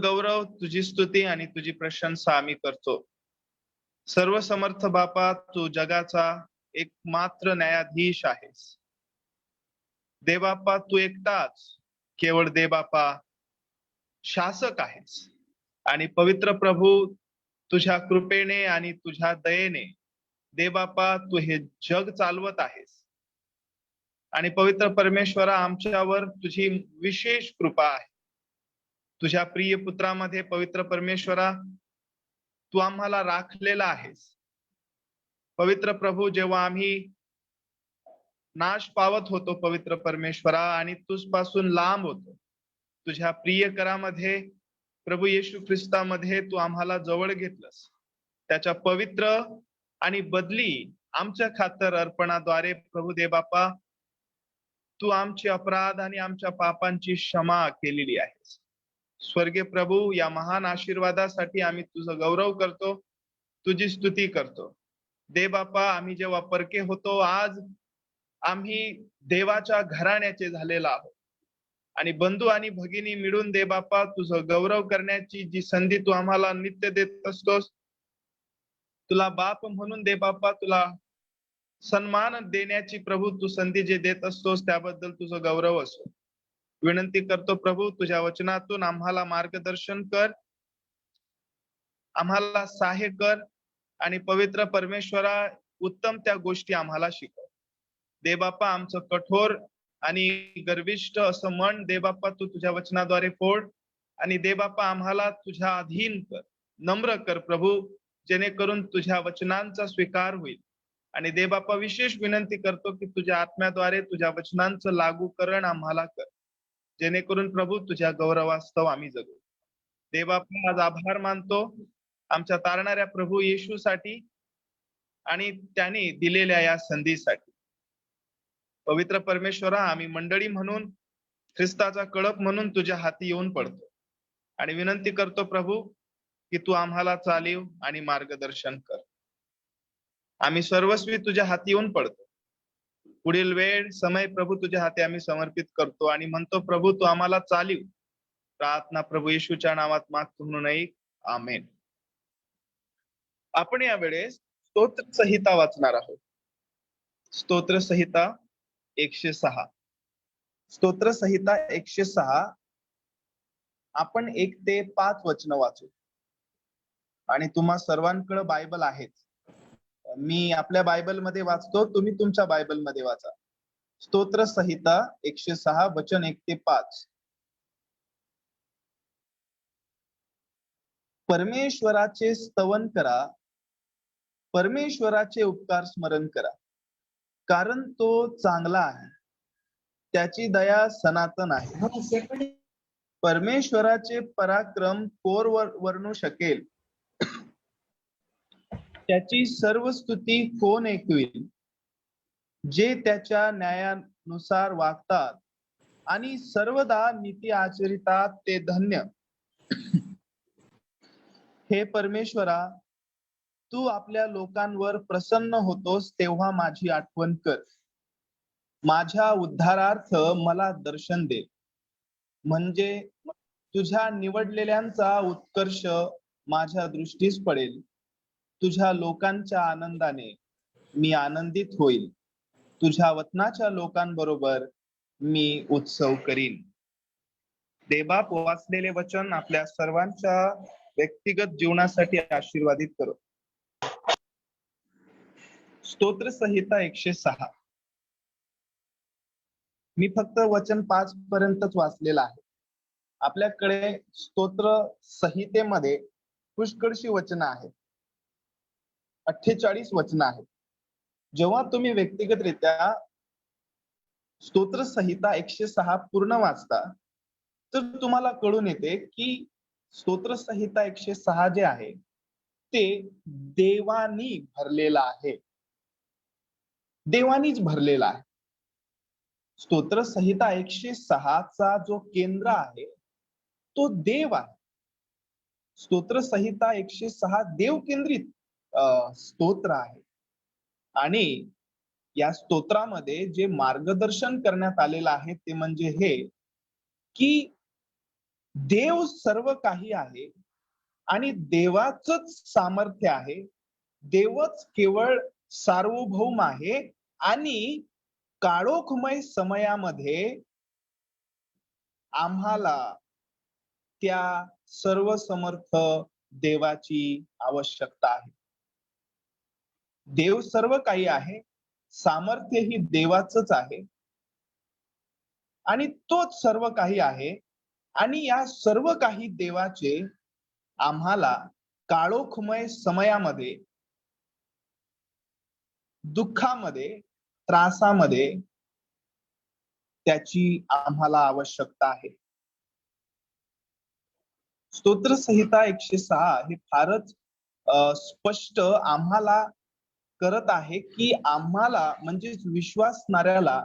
गौरव, तुझी स्तुती आणि तुझी प्रशंसा आम्ही करतो. सर्व समर्थ बापा, तू जगाचा एकमात्र न्यायाधीश आहेस. देवबापा, तू एकटाच केवळ देवबापा शासक आहेस. आणि पवित्र प्रभू, तुझ्या कृपेने आणि तुझ्या दयेने देवबापा तू हे जग चालवत आहेस. आणि पवित्र परमेश्वरा, आमच्यावर तुझी विशेष कृपा आहे. तुझ्या प्रिय पुत्रामध्ये पवित्र परमेश्वरा, तू आम्हाला राखलेला आहेस. पवित्र प्रभू, जेव्हा आम्ही नाश पावत होतो पवित्र परमेश्वरा आणि तुझपासून लांब होतो, तुझ्या प्रिय करामध्ये प्रभू येशू ख्रिस्तामध्ये तू आम्हाला जवळ घेतलंस. त्याच्या पवित्र आणि बदली आमच्या खातर अर्पणाद्वारे प्रभू देवबापा तू आमचे अपराध आणि आमच्या पापांची क्षमा केलेली आहेस. स्वर्गीय प्रभू, या महान आशीर्वादासाठी आम्ही तुझं गौरव करतो, तुझी स्तुती करतो. देवबापा, आम्ही जेव्हा परके होतो, आज आम्ही देवाच्या घराण्याचे झालेला आहोत. आणि बंधू आणि भगिनी मिळून देवबापा तुझं गौरव करण्याची जी संधी तू आम्हाला नित्य देत असतोस, तुला बाप म्हणून देवबापा तुला सन्मान देण्याची प्रभू तू संधी जे देत असतोस, त्याबद्दल तुझं गौरव असो. विनंती करतो प्रभू, तुझ्या वचनातून आम्हाला मार्गदर्शन कर, आम्हाला सहाय्य कर आणि पवित्र परमेश्वरा उत्तम त्या गोष्टी आम्हाला शिकव. देवबापा, आमचं कठोर आणि गर्विष्ठ असं मन देवबापा तू तुझ्या वचनाद्वारे फोड आणि देवबापा आम्हाला तुझ्या अधीन कर, नम्र कर प्रभू, जेणेकरून तुझ्या वचनांचा स्वीकार होईल. आणि देवबापा, विशेष विनंती करतो की तुझ्या आत्म्याद्वारे तुझ्या वचनांचं लागूकरण आम्हाला कर, जेणेकरून प्रभू तुझ्या गौरवास्तव आम्ही जगू. देवबापा, आज आभार मानतो आमच्या तारणाऱ्या प्रभू येशूसाठी आणि त्याने दिलेल्या या संधीसाठी. पवित्र परमेश्वरा, आम्ही मंडळी म्हणून, ख्रिस्ताचा कळप म्हणून तुझ्या हाती येऊन पडतो आणि विनंती करतो प्रभू की तू आम्हाला चालीव आणि मार्गदर्शन कर. आम्ही सर्वस्वी तुझ्या हाती येऊन पडतो. पुढील वेळ समय प्रभू तुझ्या हाती आम्ही समर्पित करतो आणि म्हणतो प्रभू तू आम्हाला चालीव. प्रार्थना प्रभू येशूच्या नावात मागतो म्हणून ऐक. आमेन. आपण या वेळेस स्तोत्र संहिता वाचणार आहोत. स्तोत्र संहिता 106. स्तोत्र संहिता 106. आपण 1 ते 5 वचन वाचू. आणि तुम्हा सर्वांकडे बायबल आहेच. मी आपल्या बायबल मध्ये वाचतो, तुम्ही तुमच्या बायबल मध्ये वाचा. स्तोत्र संहिता 106 वचन 1 ते 5. परमेश्वराचे स्तवन करा, परमेश्वराचे उपकार स्मरण करा, कारण तो चांगला आहे, त्याची दया सनातन आहे. परमेश्वराचे पराक्रम कोर वर्णू शकेल, त्याची सर्व स्तुती कोण ऐकवेल. जे त्याच्या न्यायानुसार वागतात आणि सर्वदा नीती आचरितात ते धन्य. हे परमेश्वरा, तू आपल्या लोकांवर प्रसन्न होतोस तेव्हा माझी आठवण कर. माझ्या उद्धारार्थ मला दर्शन दे, म्हणजे तुझ्या निवडलेल्यांचा उत्कर्ष माझ्या दृष्टीस पडेल. तुझ्या लोकांच्या आनंदाने मी आनंदित होईल, तुझ्या वतनाच्या लोकांबरोबर मी उत्सव करीन. देवबाप, वाचलेले वचन आपल्या सर्वांच्या व्यक्तिगत जीवनासाठी आशीर्वादित करो. स्तोत्र संहिता 106. मी फक्त वचन 5 पर्यंतच वाचलेलं आहे. आपल्याकडे स्तोत्र संहितेमध्ये पुष्कळशी वचन आहेत. 48 वचन आहेत. जेव्हा तुम्ही व्यक्तिगतरित्या स्तोत्र संहिता 106 पूर्ण वाचता तर तुम्हाला कळून येते की स्तोत्र संहिता 106 जे आहे ते देवानी भरलेला आहे. देवानीच भरलेला आहे. स्तोत्र संहिता 106 चा जो केंद्र आहे तो देव आहे. स्तोत्र संहिता 106 देव केंद्रित स्तोत्र आहे. आणि या स्तोत्रामध्ये जे मार्गदर्शन करण्यात आलेलं आहे ते म्हणजे हे की देव सर्व काही आहे आणि देवाचंच सामर्थ्य आहे. देवच केवळ सार्वभौम आहे आणि काळोखमय समयामध्ये आम्हाला त्या सर्व समर्थ देवाची आवश्यकता आहे. देव सर्व काही आहे, सामर्थ्य ही देवाचंच आहे आणि तोच सर्व काही आहे आणि या सर्व काही देवाचे आम्हाला काळोखमय समयामध्ये, दुःखामध्ये, त्रासामध्ये त्याची आम्हाला आवश्यकता आहे. स्तोत्र संहिता 106 हे फारच स्पष्ट आम्हाला करत आहे की आम्हाला म्हणजेच विश्वासणाऱ्याला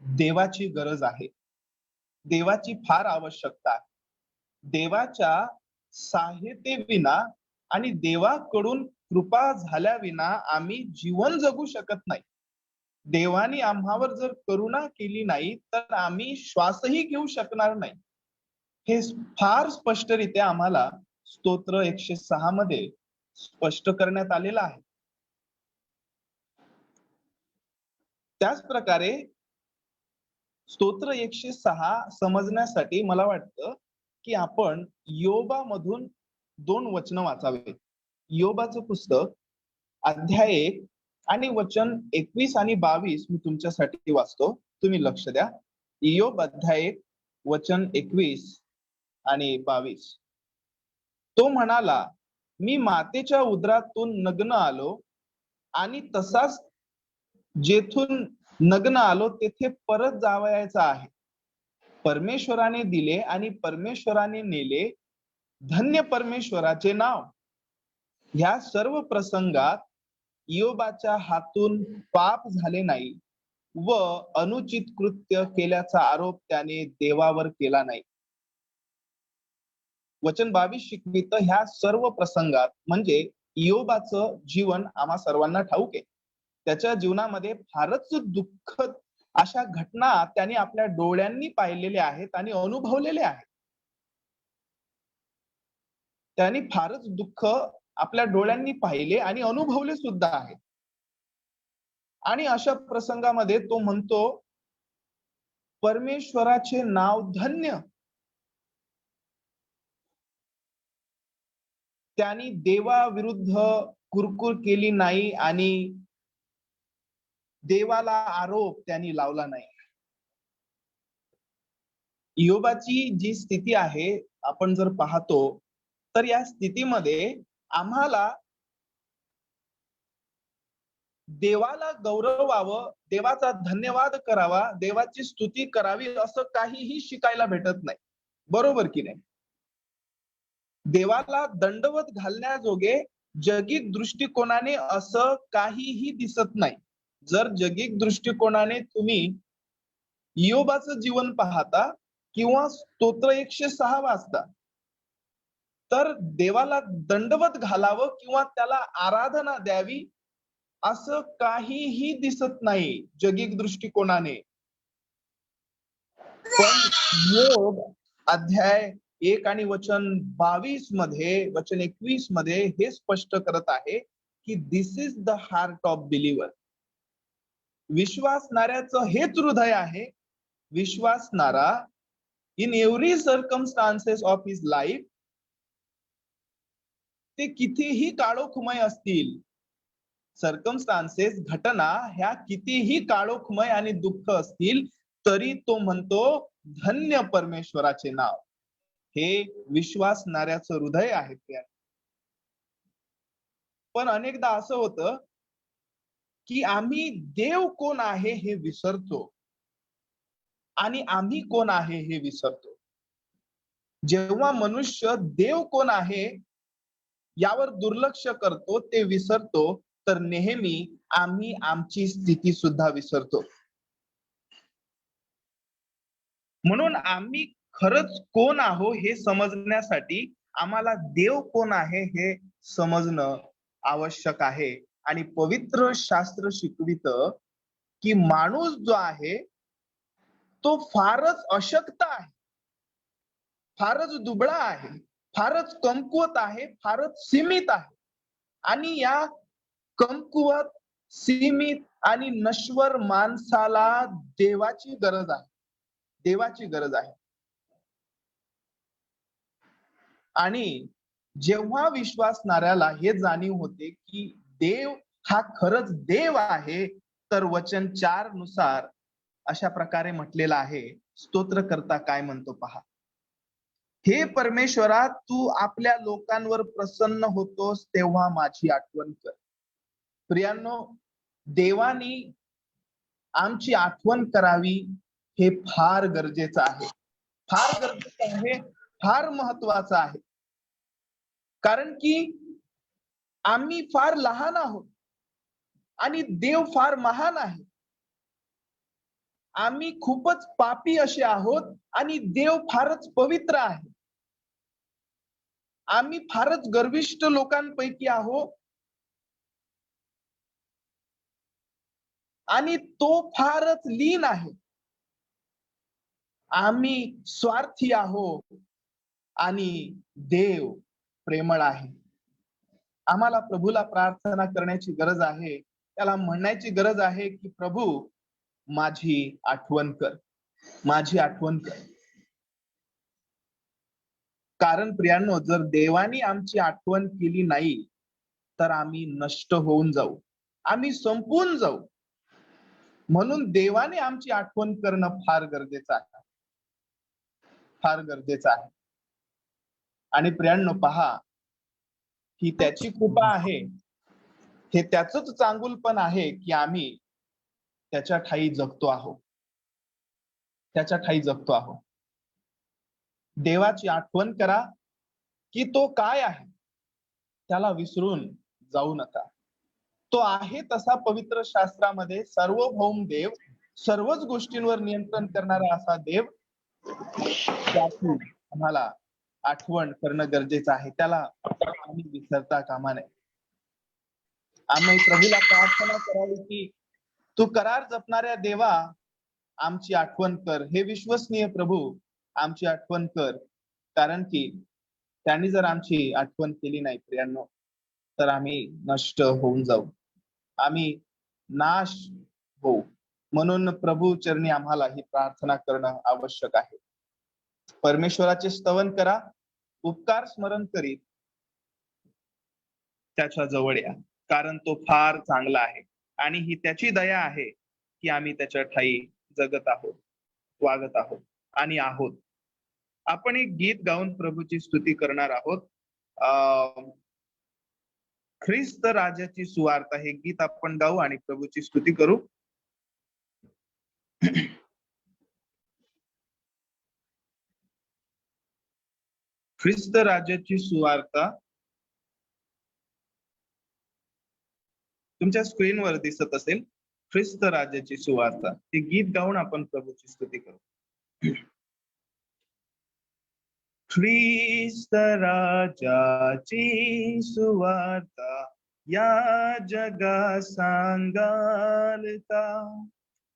देवाची गरज आहे. देवाची फार आवश्यकता आहे. देवाच्या सहाय्यतेविना आणि देवाकडून कृपा झाल्याविना आम्ही जीवन जगू शकत नाही. देवाने आम्हावर जर करुणा केली नाही तर आम्ही श्वासही घेऊ शकणार नाही. हे फार स्पष्टरित्या आम्हाला स्तोत्र 106 मध्ये स्पष्ट करण्यात आलेलं आहे. त्याच प्रकारे स्तोत्र 106 समजण्यासाठी मला वाटतं की आपण योबामधून 2 वचन वाचावे. योबाचं पुस्तक अध्याय 1 आणि वचन 21 आणि 22 मी तुमच्यासाठी वाचतो. तुम्ही लक्ष द्या. योब अध्याय 1 वचन 21 आणि 22. तो म्हणाला, मी मातेच्या उदरातून नग्न आलो आणि तसाच जेथून नग्न आलो तेथे परत जावयाचा आहे. परमेश्वराने दिले आणि परमेश्वराने नेले, धन्य परमेश्वराचे नाव. ह्या सर्व प्रसंगात योबाच्या हातून पाप झाले नाही व अनुचित कृत्य केल्याचा आरोप त्याने देवावर केला नाही. वचन 22 शिकवित ह्या सर्व प्रसंगात म्हणजे योबाचं जीवन आम्हा सर्वांना ठाऊक आहे. त्याच्या जीवनामध्ये फारच दुःखद अशा घटना त्याने आपल्या डोळ्यांनी पाहिलेल्या आहेत आणि अनुभवलेल्या आहेत. त्यांनी फारच दुःख आपल्या डोळ्यांनी पाहिले आणि अनुभवले सुद्धा आहेत. आणि अशा प्रसंगामध्ये तो म्हणतो, परमेश्वराचे नाव धन्य. त्यांनी देवाविरुद्ध कुरकुर केली नाही आणि देवाला आरोप त्यांनी लावला नाही. योबाची जी स्थिती आहे आपण जर पाहतो तर या स्थितीमध्ये आम्हाला देवाला गौरवावं, देवाचा धन्यवाद करावा, देवाची स्तुती करावी असं काहीही शिकायला भेटत नाही. बरोबर की नाही? देवाला दंडवत घालण्याजोगे जगिक दृष्टिकोनाने असं काहीही दिसत नाही. जर जगिक दृष्टिकोनाने तुम्ही योबाचं जीवन पाहता किंवा स्तोत्र 106 वाचता तर देवाला दंडवत घालावं किंवा त्याला आराधना द्यावी असं काहीही दिसत नाही जगिक दृष्टिकोनाने. पण योग अध्याय 1 आणि वचन 22 मध्ये, वचन 21 मध्ये हे स्पष्ट करत आहे की this is the heart of believer. विश्वासणाऱ्याचं हेच हृदय आहे. विश्वासणारा in every circumstances of his life, ते कितीही काळोखमय असतील, सर्कमस्टान्सेस घटना ह्या कितीही काळोखमय आणि दुःख असतील तरी तो म्हणतो धन्य परमेश्वराचे नाव. हे विश्वासणाऱ्याचं हृदय आहे. पण अनेकदा असं होतं की आम्ही देव कोण आहे हे विसरतो आणि आम्ही कोण आहे हे विसरतो. जेव्हा मनुष्य देव कोण आहे यावर दुर्लक्ष करतो, ते विसरतो, तर नेहमी आम्ही आमची स्थिती सुद्धा विसरतो. म्हणून आम्ही खरंच कोण आहो हे समजण्यासाठी आम्हाला देव कोण आहे हे समजणं आवश्यक आहे. आणि पवित्र शास्त्र शिकवित की माणूस जो आहे तो फारच अशक्त आहे. फारच दुबळा आहे, फारच कमकुवत आहे, फारच सीमित आहे. आणि या कमकुवत, सीमित आणि नश्वर माणसाला देवाची गरज आहे. देवाची गरज आहे. आणि जेव्हा विश्वासणाऱ्याला हे जाणीव होते की देव हा खरंच देव आहे, तर वचन 4 नुसार अशा प्रकारे म्हटलेलं आहे. स्तोत्रकर्ता काय म्हणतो पहा. हे परमेश्वरा, तू आपल्या लोकांवर प्रसन्न होतोस तेव्हा माझी आठवण कर. प्रियांनो, देवानी आमची आठवण करावी हे फार गरजेचं आहे. फार गरजेचं आहे, फार महत्वाचं आहे. कारण की आम्ही फार लहान आहोत आणि देव फार महान आहे. आम्ही खूपच पापी असे आहोत आणि देव फारच पवित्र आहे. आम्ही फारच गर्विष्ठ लोकांपैकी आहोत आणि तो फारच लीन आहे. आम्ही स्वार्थी आहोत आणि देव प्रेमळ आहे. आम्हाला प्रभूला प्रार्थना करण्याची गरज आहे. त्याला म्हणण्याची गरज आहे की प्रभू, माझी आठवण कर, माझी आठवण कर. कारण प्रियांनो, जर देवानी आमची आठवण केली नाही तर आम्ही नष्ट होऊन जाऊ, आम्ही संपून जाऊ. म्हणून देवाने आमची आठवण करणं फार गरजेचं आहे, फार गरजेचं आहे. आणि प्रियांनो पहा, ही त्याची कृपा आहे, हे त्याचंच चांगुलपण आहे की आम्ही त्याच्या ठायी जगतो आहोत, त्याच्या ठायी जगतो आहोत. देवाची आठवण करा की तो काय आहे, त्याला विसरून जाऊ नका. तो आहे तसा पवित्र शास्त्रामध्ये सार्वभौम देव, सर्वच गोष्टींवर नियंत्रण करणारा असा देव, त्याची आम्हाला आठवण करणं गरजेचं आहे. त्याला आम्ही विसरता कामा नये. आम्ही प्रभूला प्रार्थना करावी की तू करार जपणाऱ्या देवा, आमची आठवण कर. हे विश्वसनीय प्रभू, आमची आठवण कर. कारण की त्यांनी जर आमची आठवण केली नाही प्रियांनो, तर आम्ही नष्ट होऊन जाऊ, आम्ही नाश होऊ. म्हणून प्रभू चरणी आम्हाला ही प्रार्थना करणं आवश्यक आहे. परमेश्वराचे स्तवन करा, उपकार स्मरण करीत त्याच्या जवळ या, कारण तो फार चांगला आहे आणि ही त्याची दया आहे की आम्ही त्याच्या ठायी जगत आहोत, वागत आहोत आणि आहोत. आपण एक गीत गाऊन प्रभूची स्तुती करणार आहोत. ख्रिस्त राजाची सुवार्ता हे गीत आपण गाऊ आणि प्रभूची स्तुती करू. ख्रिस्त राजाची सुवार्ता तुमच्या स्क्रीनवर दिसत असेल. ख्रिस्त राजाची सुवार्ता हे गीत गाऊन आपण प्रभूची स्तुती करू. ख्रिस्त राजाची सुवार्ता या जगा सांगालता.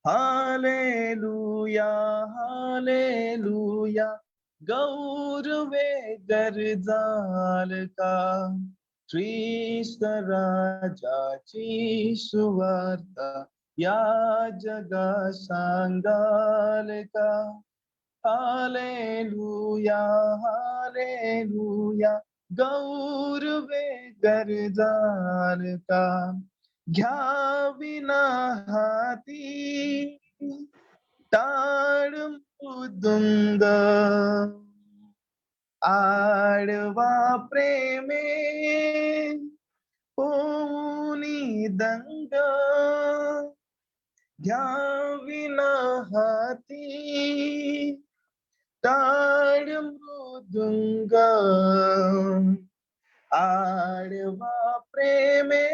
हालेलुया, हालेलुया, गौरवे गरजाल का. ख्रिस्त राजाची सुवार्ता या जगा सांगाल का. हालेलुया, हालेलुया, गौरवे गरजाल का. घ्याविना हाती टाळ मृदुंग, आडवा प्रेमे होनी दंग. घ्याविना हाती टाळ मृदुंग, आडवा प्रेमे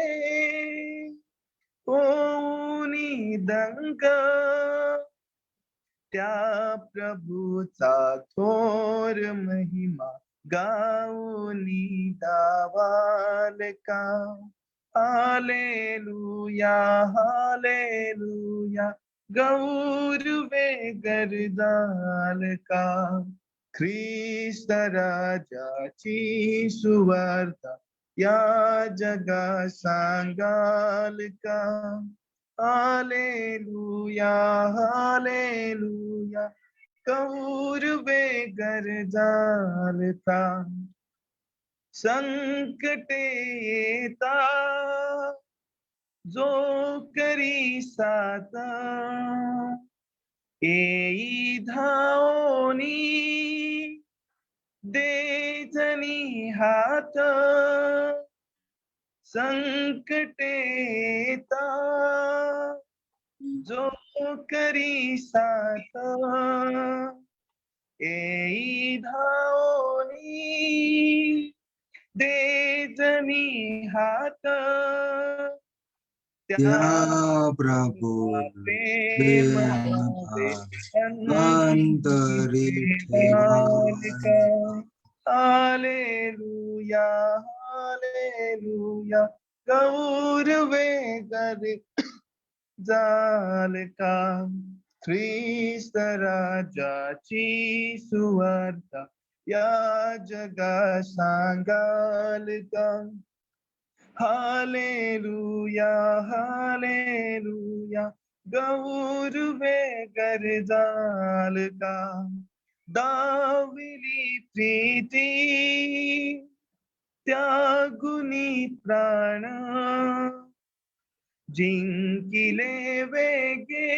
होनी दंग. त्या प्रभूचा थोर महिमा गाऊनी दावाल का. हालेलुया, हालेलुया, गौरवे गरजाल का. ख्रिस्त राजाची सुवार्ता या जगा सांगाल का? हालेलुया हालेलुया, कौरवे गरजाल का? संकटे येता जो करी साता, येई धावनी दे जनी हात. संकटे येता जो करी साथ, येई धावनी दे जनी हात. त्या प्रभु प्रेम अंतरी ठेवा. हालेलुया हालेलुया, गौरवे गरजाल का? ख्रिस्त राजाची सुवार्ता या जगा सांगाल का? हालेलुया हालेलुया, गौरवे गरजाल का? दाविली प्रीती त्यागुनी प्राण, जिंकिले वेगे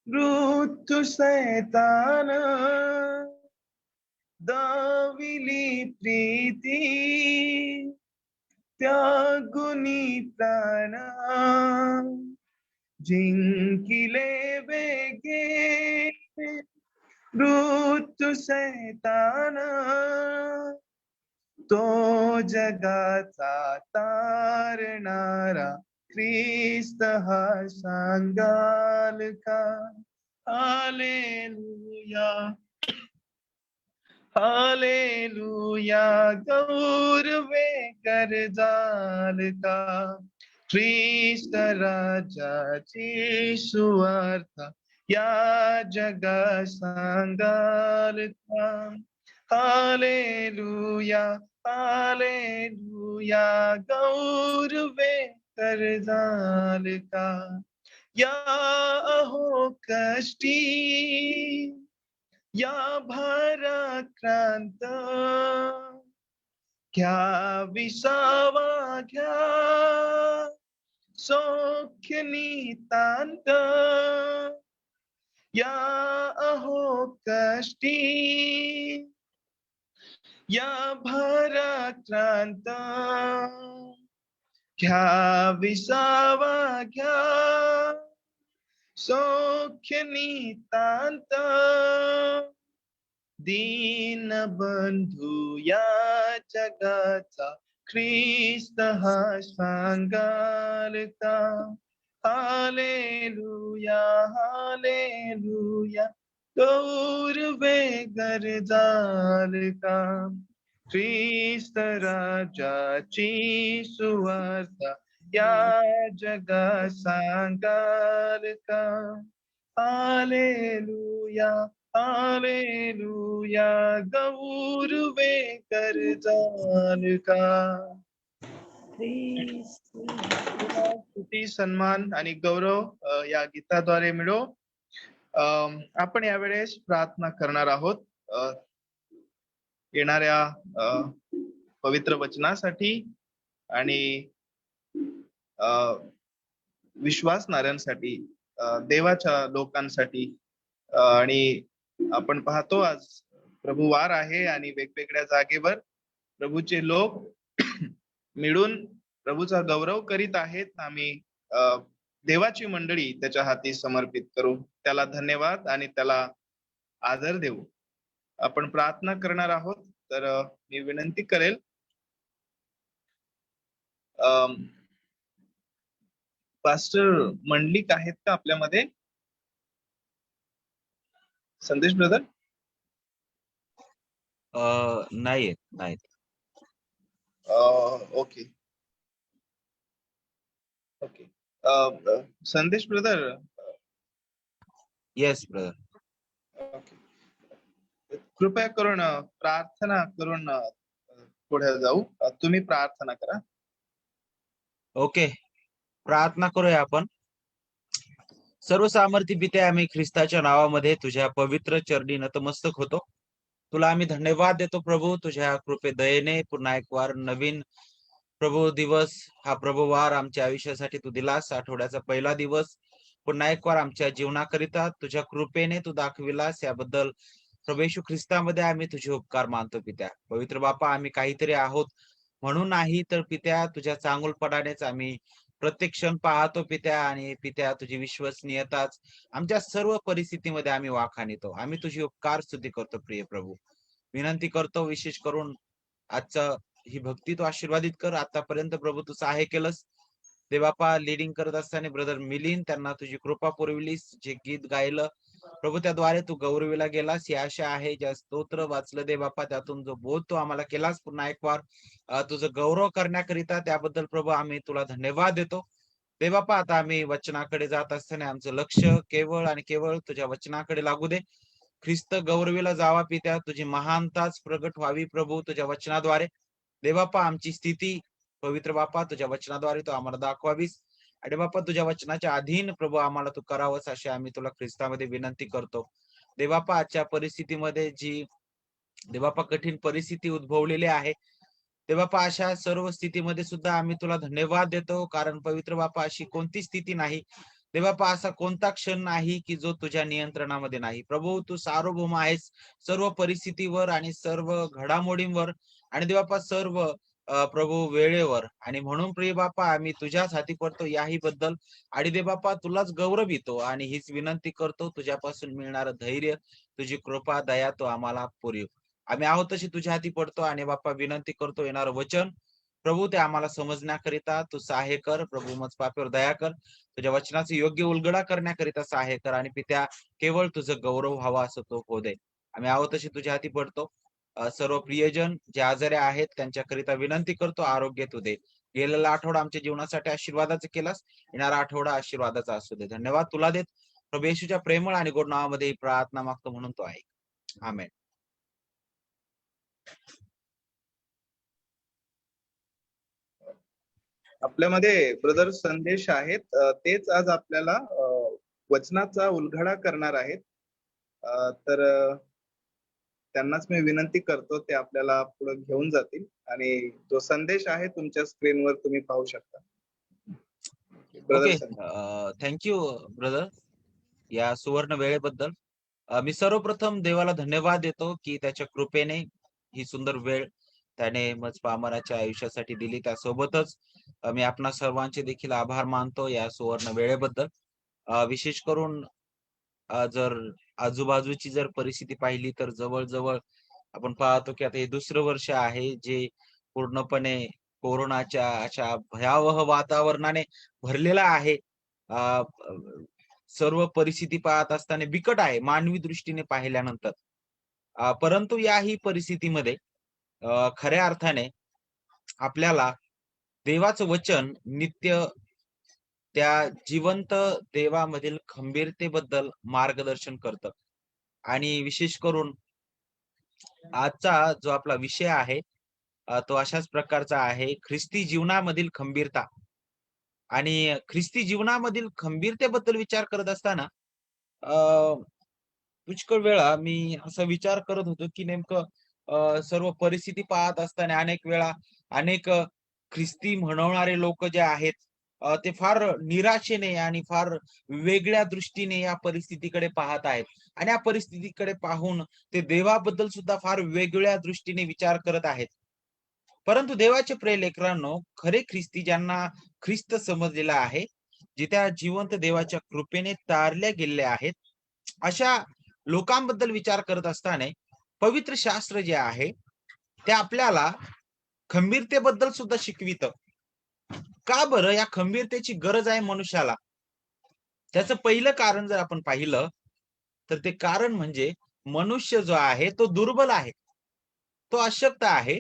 मृत्यू सैतान. दाविली प्रीती त्यागुनी प्राण, जिंकिले वेगे मृत्यू सैतान. तो जगाचा तारणारा ख्रिस्त हा सांगाल का? हालेलुया हालेलुया, गौरवे गरजाल का? ख्रिस्त राजाची सुवार्ता या जगा सांगाल का? हालेलुया हालेलुया, गौरवे गरजाल का? या अहो कष्टी या भाराक्रांत, घ्या विसावा घ्या सौख्य नितांत. या अहो कष्टी या भाराक्रांत, घ्या विसावा घ्या सौख्य नितांत. दीन बंधू या जगाचा ख्रिस्त हा सांगाल का? हालेलुया हालेलुया, गौरवे गरजाल का? ख्रिस्त राजाची सुवार्ता या जगा सांगाल का? हालेलुया हालेलुया, गौरवे गरजाल का? स्तुती सन्मान आणि गौरव या गीताद्वारे मिळो. आपण यावेळेस प्रार्थना करणार आहोत येणाऱ्या पवित्र वचनासाठी आणि विश्वासणाऱ्यांसाठी, देवाच्या लोकांसाठी. आणि आपण पाहतो आज प्रभुवार आहे आणि वेगवेगळ्या जागेवर प्रभूचे लोक मिळून प्रभूचा गौरव करीत आहेत. आम्ही देवाची मंडळी त्याच्या हाती समर्पित करू, त्याला धन्यवाद आणि त्याला आदर देऊ. आपण प्रार्थना करणार आहोत, तर मी विनंती करेल पास्टर मंडलिक आहेत का आपल्यामध्ये? संदेश ब्रदर नाहीत. Okay okay. संदेश ब्रदर. Yes brother. ओके. कृपया करून प्रार्थना करून पुढे जाऊ. तुम्ही प्रार्थना करा. ओके, प्रार्थना करूया आपण. सर्व सामर्थ्य पिते, आम्ही ख्रिस्ताच्या नावामध्ये तुझ्या पवित्र चरणी नतमस्तक होतो. तुला आम्ही धन्यवाद देतो प्रभू, तुझ्या कृपे दयेने पुन्हा एक वार नवीन प्रभू दिवस, हा प्रभू वार आमच्या आयुष्यासाठी तू दिलास. आठवड्याचा पहिला दिवस पुन्हा एक वार आमच्या जीवनाकरिता तुझ्या कृपेने तू दाखविलास, याबद्दल प्रभू येशू ख्रिस्तामध्ये आम्ही तुझे उपकार मानतो पित्या. पवित्र बापा, आम्ही काहीतरी आहोत म्हणून नाही, तर पित्या तुझ्या चांगुलपणानेच आम्ही प्रत्येक क्षण पाहतो पित्या. आणि पित्या तुझी विश्वसनीयताच आमच्या सर्व परिस्थितीमध्ये आम्ही वाखाणितो. आम्ही तुझी उपकार स्तुती करतो प्रिय प्रभू. विनंती करतो, विशेष करून आजचं ही भक्ती तू आशीर्वादित कर. आतापर्यंत प्रभू तू सहाय्य केलंस. देवापा लिडिंग करत असताना ब्रदर मिलिंद, त्यांना तुझी कृपा पुरविलीस. जे गीत गायलं प्रभू, त्याद्वारे तू गौरविला गेलास. ही आशा आहे, ज्या स्तोत्र वाचलं देवापा, त्यातून जो बोध तू आम्हाला केलास पुन्हा एक वार तुझं गौरव करण्याकरिता, त्याबद्दल प्रभू आम्ही तुला धन्यवाद देतो. देवापा, आता आम्ही वचनाकडे जात असताना आमचं लक्ष केवळ आणि केवळ तुझ्या वचनाकडे लागू दे. ख्रिस्त गौरवीला जावा पित्या, तुझी महानताच प्रगट व्हावी प्रभू तुझ्या वचनाद्वारे. देवापा, आमची स्थिती पवित्र बापा तुझ्या वचनाद्वारे तू आम्हाला दाखवावीस. आणि बापा, तुझ्या वचनाच्या अधीन प्रभू आम्हाला तू करावंस, अशी आम्ही तुला ख्रिस्तामध्ये विनंती करतो. देवापा, आजच्या परिस्थितीमध्ये जी देवापा कठीण परिस्थिती उद्भवलेली आहे, देवापा अशा सर्व स्थितीमध्ये सुद्धा आम्ही तुला धन्यवाद देतो. कारण पवित्र बापा, अशी कोणती स्थिती नाही देवापा, असा कोणता क्षण नाही की जो तुझ्या नियंत्रणामध्ये नाही. प्रभू, तू सार्वभौम आहेस सर्व परिस्थितीवर आणि सर्व घडामोडींवर, आणि देवापा सर्व प्रभू वेळेवर. आणि म्हणून प्रिय बापा, आम्ही तुझ्याच हाती पडतो याही बद्दल. आणि दे बापा, तुलाच गौरवितो आणि हीच विनंती करतो, तुझ्यापासून मिळणारं धैर्य, तुझी कृपा दया तो आम्हाला पुरेव. आम्ही आहोत तशी तुझ्या हाती पडतो. आणि बापा, विनंती करतो, येणारं वचन प्रभू ते आम्हाला समजण्याकरिता तू सहाय्य कर. प्रभू, मज पापेवर दया कर. तुझ्या वचनाचं योग्य उलगडा करण्याकरिता सहाय्य कर. आणि पित्या, केवळ तुझं गौरव व्हावा असं तो हो दे. आम्ही आहोत तशी तुझ्या हाती पडतो. सर्व प्रियजन जे आजारी आहेत त्यांच्याकरिता विनंती करतो, आरोग्य तू दे. गेलेला आठवडा आमच्या जीवनासाठी आशीर्वादाचा केलास, येणारा आठवडा आशीर्वादाचा असू दे. धन्यवाद तुला देत प्रभू येशूच्या प्रेमळ आणि गोड नावामध्ये ही प्रार्थना मागतो, म्हणून तो आहे. आमेन. आपल्यामध्ये ब्रदर संदेश आहेत, तेच आज आपल्याला वचनाचा उलगडा करणार आहेत. तर त्यांनाच मी विनंती करतो, ते आपल्याला पुढे घेऊन जातील. आणि जो संदेश आहे तुमच्या स्क्रीनवर तुम्ही पाहू शकता. ब्रदर ओके, संदेश. थँक्यू ब्रदर या सुवर्ण वेळेबद्दल. मी सर्वप्रथम देवाला धन्यवाद देतो की त्याच्या कृपेने ही सुंदर वेळ त्याने मज पामराच्या आयुष्यासाठी दिली. त्यासोबतच मी आपणा सर्वांचे देखील आभार मानतो या सुवर्ण वेळेबद्दल. विशेष करून जर आजूबाजूची जर परिस्थिती पाहिली तर जवळजवळ आपण पाहतो की आता हे दुसरं वर्ष आहे जे पूर्णपणे कोरोनाच्या अशा भयावह वातावरणाने भरलेला आहे. अ, सर्व परिस्थिती पाहत असताना बिकट आहे मानवी दृष्टीने पाहिल्यानंतर. परंतु याही परिस्थितीमध्ये खऱ्या अर्थाने आपल्याला देवाचं वचन नित्य त्या जिवंत देवामधील खंबीरतेबद्दल मार्गदर्शन करतं. आणि विशेष करून आजचा जो आपला विषय आहे तो अशाच प्रकारचा आहे, ख्रिस्ती जीवनामधील खंबीरता. आणि ख्रिस्ती जीवनामधील खंबीरतेबद्दल विचार करत असताना पुष्कळ वेळा मी असा विचार करत होतो की नेमकं सर्व परिस्थिती पाहत असताना अनेक वेळा अनेक ख्रिस्ती म्हणवणारे लोक जे आहेत ते फार निराशेने आणि फार वेगळ्या दृष्टीने या परिस्थितीकडे पाहत आहेत. आणि या परिस्थितीकडे पाहून ते देवाबद्दल सुद्धा फार वेगळ्या दृष्टीने विचार करत आहेत. परंतु देवाचे प्रिय लेकरांनो, खरे ख्रिस्ती ज्यांना ख्रिस्त समजलेला आहे, जे त्या जिवंत देवाच्या कृपेने तारल्या गेलेल्या आहेत, अशा लोकांबद्दल विचार करत असताना पवित्र शास्त्र जे आहे ते आपल्याला खंबीरतेबद्दल सुद्धा शिकवितं. का बरं या खंबीरतेची गरज आहे मनुष्याला? त्याचं पहिलं कारण जर आपण पाहिलं तर ते कारण म्हणजे मनुष्य जो आहे तो दुर्बल आहे, तो अशक्त आहे,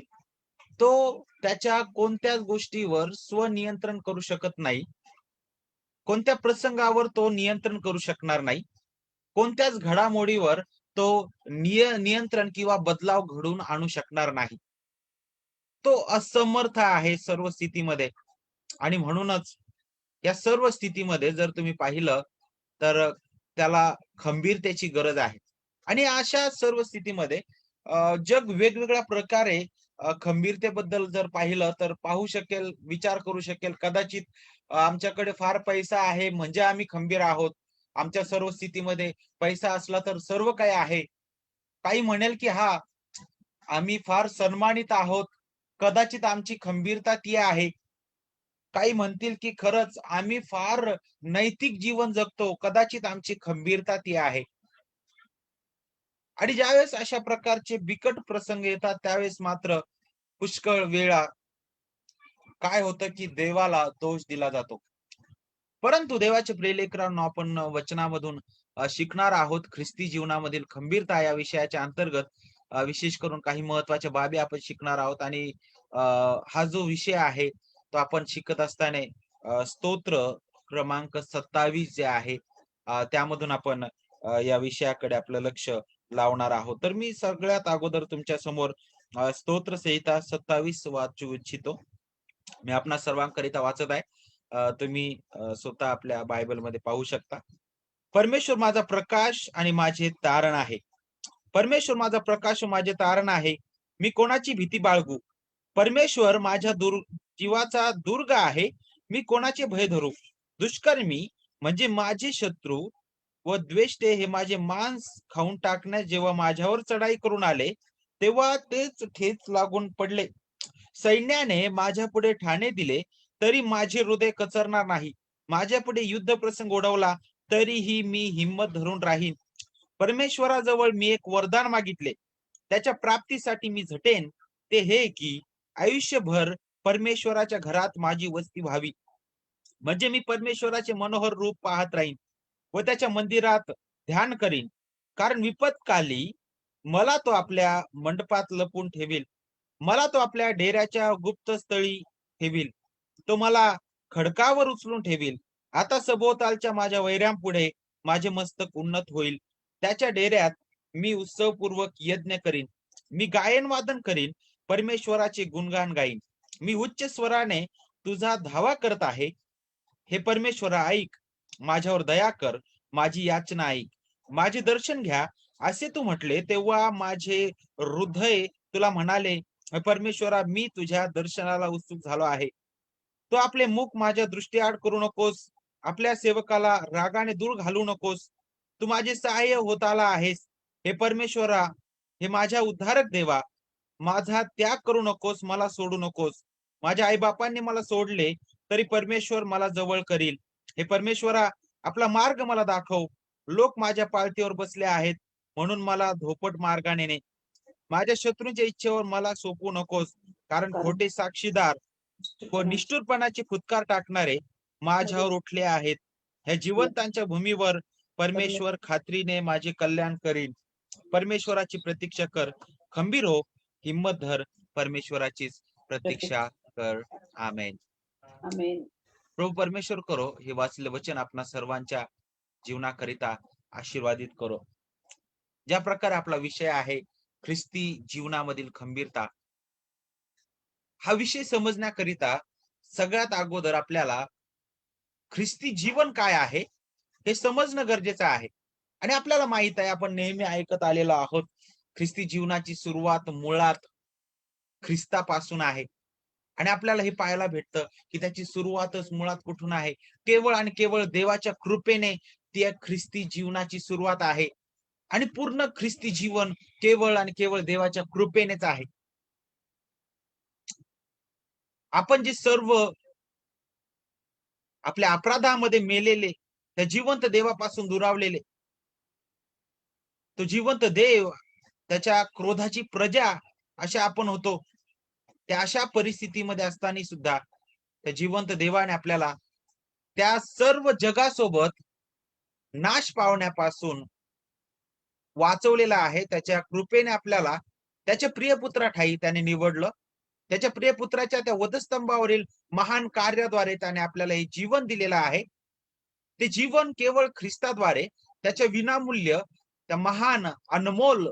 तो त्याच्या कोणत्याच गोष्टीवर स्वनियंत्रण करू शकत नाही. कोणत्या प्रसंगावर तो नियंत्रण करू शकणार नाही. कोणत्याच घडामोडीवर तो नियंत्रण किंवा बदलाव घडवून आणू शकणार नाही. तो असमर्थ आहे सर्व स्थितीमध्ये. आणि म्हणूनच या सर्व स्थितीमध्ये जर तुम्ही पाहिलं तर त्याला खंबीरतेची गरज आहे. आणि अशा सर्व स्थितीमध्ये जग वेगवेगळ्या प्रकारे खंबीरतेबद्दल जर पाहिलं तर पाहू शकेल, विचार करू शकेल. कदाचित आमच्याकडे फार पैसा आहे म्हणजे आम्ही खंबीर आहोत. आमच्या सर्व स्थितीमध्ये पैसा असला तर सर्व काही आहे. काही म्हणेल की हा, आम्ही फार सन्मानित आहोत. कदाचित आमची खंबीरता ती आहे. काही म्हणतील की खरंच आम्ही फार नैतिक जीवन जगतो. कदाचित आमची खंबीरता ती आहे. आणि ज्यावेळेस अशा प्रकारचे बिकट प्रसंग येतात त्यावेळेस मात्र पुष्कळ वेळा काय होतं की देवाला दोष दिला जातो. परंतु देवाचे प्रियलेकरांनो, आपण वचनामधून शिकणार आहोत ख्रिस्ती जीवनामधील खंबीरता या विषयाच्या अंतर्गत विशेष करून काही महत्वाच्या बाबी आपण शिकणार आहोत. आणि हा जो विषय आहे तो आपण शिकत असताना स्तोत्र क्रमांक 27 जे आहे त्यामधून आपण या विषयाकडे आपलं लक्ष लावणार आहोत. तर मी सगळ्यात अगोदर तुमच्या समोर स्तोत्र संहिता 27 वाचू इच्छितो. मी आपणा सर्वांकरिता वाचत आहे. तुम्ही स्वतः आपल्या बायबलमध्ये पाहू शकता. परमेश्वर माझा प्रकाश आणि माझे तारण आहे. परमेश्वर माझा प्रकाश व माझे तारण आहे. मी कोणाची भीती बाळगू? परमेश्वर माझ्या जीवाचा दुर्ग आहे. मी कोणाचे भय धरू? दुष्कर्मी म्हणजे माझे शत्रू व द्वेष्टे हे माझे मांस खाऊन टाकण्यास जेव्हा माझ्यावर चढाई करून आले, तेव्हा तेच ठेच लागून पडले. सैन्याने माझ्या पुढे ठाणे दिले तरी माझे हृदय कचरणार नाही. माझ्या पुढे युद्ध प्रसंग ओढवला तरीही मी हिंमत धरून राहीन. परमेश्वराजवळ मी एक वरदान मागितले, त्याच्या प्राप्तीसाठी मी झटेन. ते हे की आयुष्यभर परमेश्वराच्या घरात माझी वस्ती व्हावी. म्हणजे मी परमेश्वराचे मनोहर रूप पाहत राहीन व त्याच्या मंदिरात ध्यान करीन. कारण विपत्काली मला तो आपल्या मंडपात लपून ठेवील. मला तो आपल्या डेऱ्याच्या गुप्त स्थळी ठेवील. तो मला खडकावर उचलून ठेवील. आता सभोवतालच्या माझ्या वैऱ्यांपुढे माझे मस्तक उन्नत होईल. त्याच्या डेऱ्यात मी उत्सवपूर्वक यज्ञ करीन. मी गायन वादन करीन, परमेश्वराचे गुणगान गाईन. मी उच्च स्वराने तुझा धावा करत आहे. हे परमेश्वरा ऐक, माझ्यावर दया कर, माझी याचना ऐक, माझे दर्शन घ्या. असे तू म्हटले तेव्हा माझे हृदय तुला म्हणाले, "हे परमेश्वरा, मी तुझ्या दर्शनाला उत्सुक झालो आहे." तू आपले मुख माझ्या दृष्टीआड करू नकोस. आपल्या सेवकाला रागाने दूर घालू नकोस. तू माझे सहाय्य होत आला आहेस. हे परमेश्वरा, हे माझ्या उद्धारक देवा, माझा त्याग करू नकोस, मला सोडू नकोस. माझ्या आईबापांनी मला सोडले तरी परमेश्वर मला जवळ करील. हे परमेश्वरा, आपला मार्ग मला दाखव. लोक माझ्या पाळतीवर बसले आहेत म्हणून मला धोपट मार्गाने ने. माझ्या शत्रूंच्या इच्छेवर मला सोपवू नकोस, कारण खोटे साक्षीदार व निष्ठुरपणाचे फुत्कार टाकणारे माझ्यावर उठले आहेत. ह्या जिवंतांच्या भूमीवर परमेश्वर खात्रीने माझे कल्याण करील. परमेश्वराची प्रतीक्षा कर, खंबीर हो, हिम्मत धर, परमेश्वराचीच प्रतीक्षा कर. आमेन. आमेन. प्रभू परमेश्वर करो हे वाचले वचन आपणा सर्वांच्या जीवनाकरिता आशीर्वादित करो. ज्या प्रकारे आपला विषय आहे ख्रिस्ती जीवनामधील खंबीरता, हा विषय समजण्याकरिता सगळ्यात अगोदर आपल्याला ख्रिस्ती जीवन काय आहे हे समजणं गरजेचं आहे. आणि आपल्याला माहित आहे, आपण नेहमी ऐकत आलेलो आहोत, ख्रिस्ती जीवनाची सुरुवात मुळात ख्रिस्तापासून आहे. आणि आपल्याला हे पाहायला भेटतं की त्याची सुरुवातच मुळात कुठून आहे? केवळ आणि केवळ देवाच्या कृपेने ती एक ख्रिस्ती जीवनाची सुरुवात आहे. आणि पूर्ण ख्रिस्ती जीवन केवळ आणि केवळ देवाच्या कृपेनेच आहे. आपण जे सर्व आपल्या अपराधामध्ये मेलेले, त्या जिवंत देवापासून दुरावलेले, तो जिवंत देव, त्याच्या क्रोधाची प्रजा अशा आपण होतो. त्या अशा परिस्थितीमध्ये असताना सुद्धा त्या जिवंत देवाने आपल्याला त्या सर्व जगासोबत नाश पावण्यापासून वाचवलेला आहे. त्याच्या कृपेने आपल्याला त्याच्या प्रियपुत्रा ठाई त्याने निवडलं. त्याच्या प्रियपुत्राच्या त्या वधस्तंभावरील महान कार्याद्वारे त्याने आपल्याला हे जीवन दिलेलं आहे. ते जीवन केवळ ख्रिस्ताद्वारे, त्याच्या विनामूल्य त्या महान अनमोल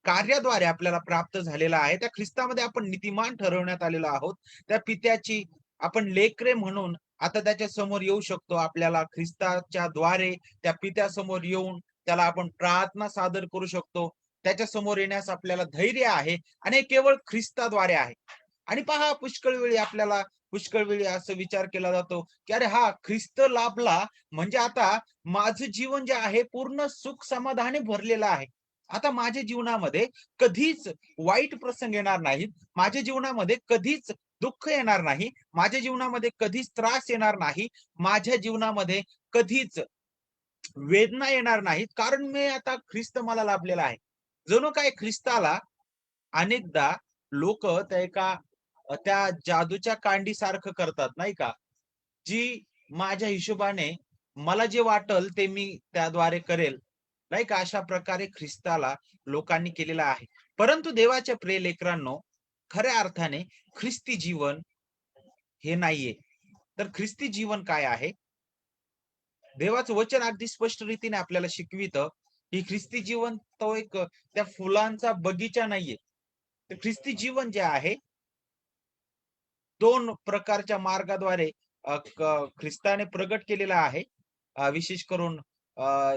कार्याद्वारे आपल्याला प्राप्त झालेला आहे. त्या ख्रिस्तामध्ये आपण नीतिमान ठरवण्यात आलेलो आहोत. त्या पित्याची आपण लेकरे म्हणून आता त्याच्या समोर येऊ शकतो. आपल्याला ख्रिस्ताच्या द्वारे त्या पित्यासमोर येऊन त्याला आपण प्रार्थना सादर करू शकतो. त्याच्या समोर येण्यास आपल्याला धैर्य आहे आणि हे केवळ ख्रिस्ताद्वारे आहे. आणि पहा, पुष्कळ वेळी असं विचार केला जातो की अरे हा ख्रिस्त लाभला म्हणजे आता माझं जीवन जे आहे पूर्ण सुख समाधाने भरलेलं आहे. आता माझ्या जीवनामध्ये कधीच वाईट प्रसंग येणार नाहीत. माझ्या जीवनामध्ये कधीच दुःख येणार नाही. माझ्या जीवनामध्ये कधीच त्रास येणार नाही. माझ्या जीवनामध्ये कधीच वेदना येणार नाहीत, कारण मी आता ख्रिस्त मला लाभलेला आहे. जणू काय ख्रिस्ताला अनेकदा लोक त्या जादूच्या कांडीसारखं करतात, नाही का? जी माझ्या हिशोबाने मला जे वाटल ते मी त्याद्वारे करेल, नाही का? अशा प्रकारे ख्रिस्ताला लोकांनी केलेलं आहे. परंतु देवाच्या प्रिय लेकरांनो, खऱ्या अर्थाने ख्रिस्ती जीवन हे नाहीये. तर ख्रिस्ती जीवन काय आहे? देवाचं वचन अगदी स्पष्ट रीतीने आपल्याला शिकवितं की ख्रिस्ती जीवन तो एक त्या फुलांचा बगीचा नाहीये. तर ख्रिस्ती जीवन जे आहे दोन प्रकारच्या मार्गाद्वारे ख्रिस्ताने प्रगट केलेला आहे. विशेष करून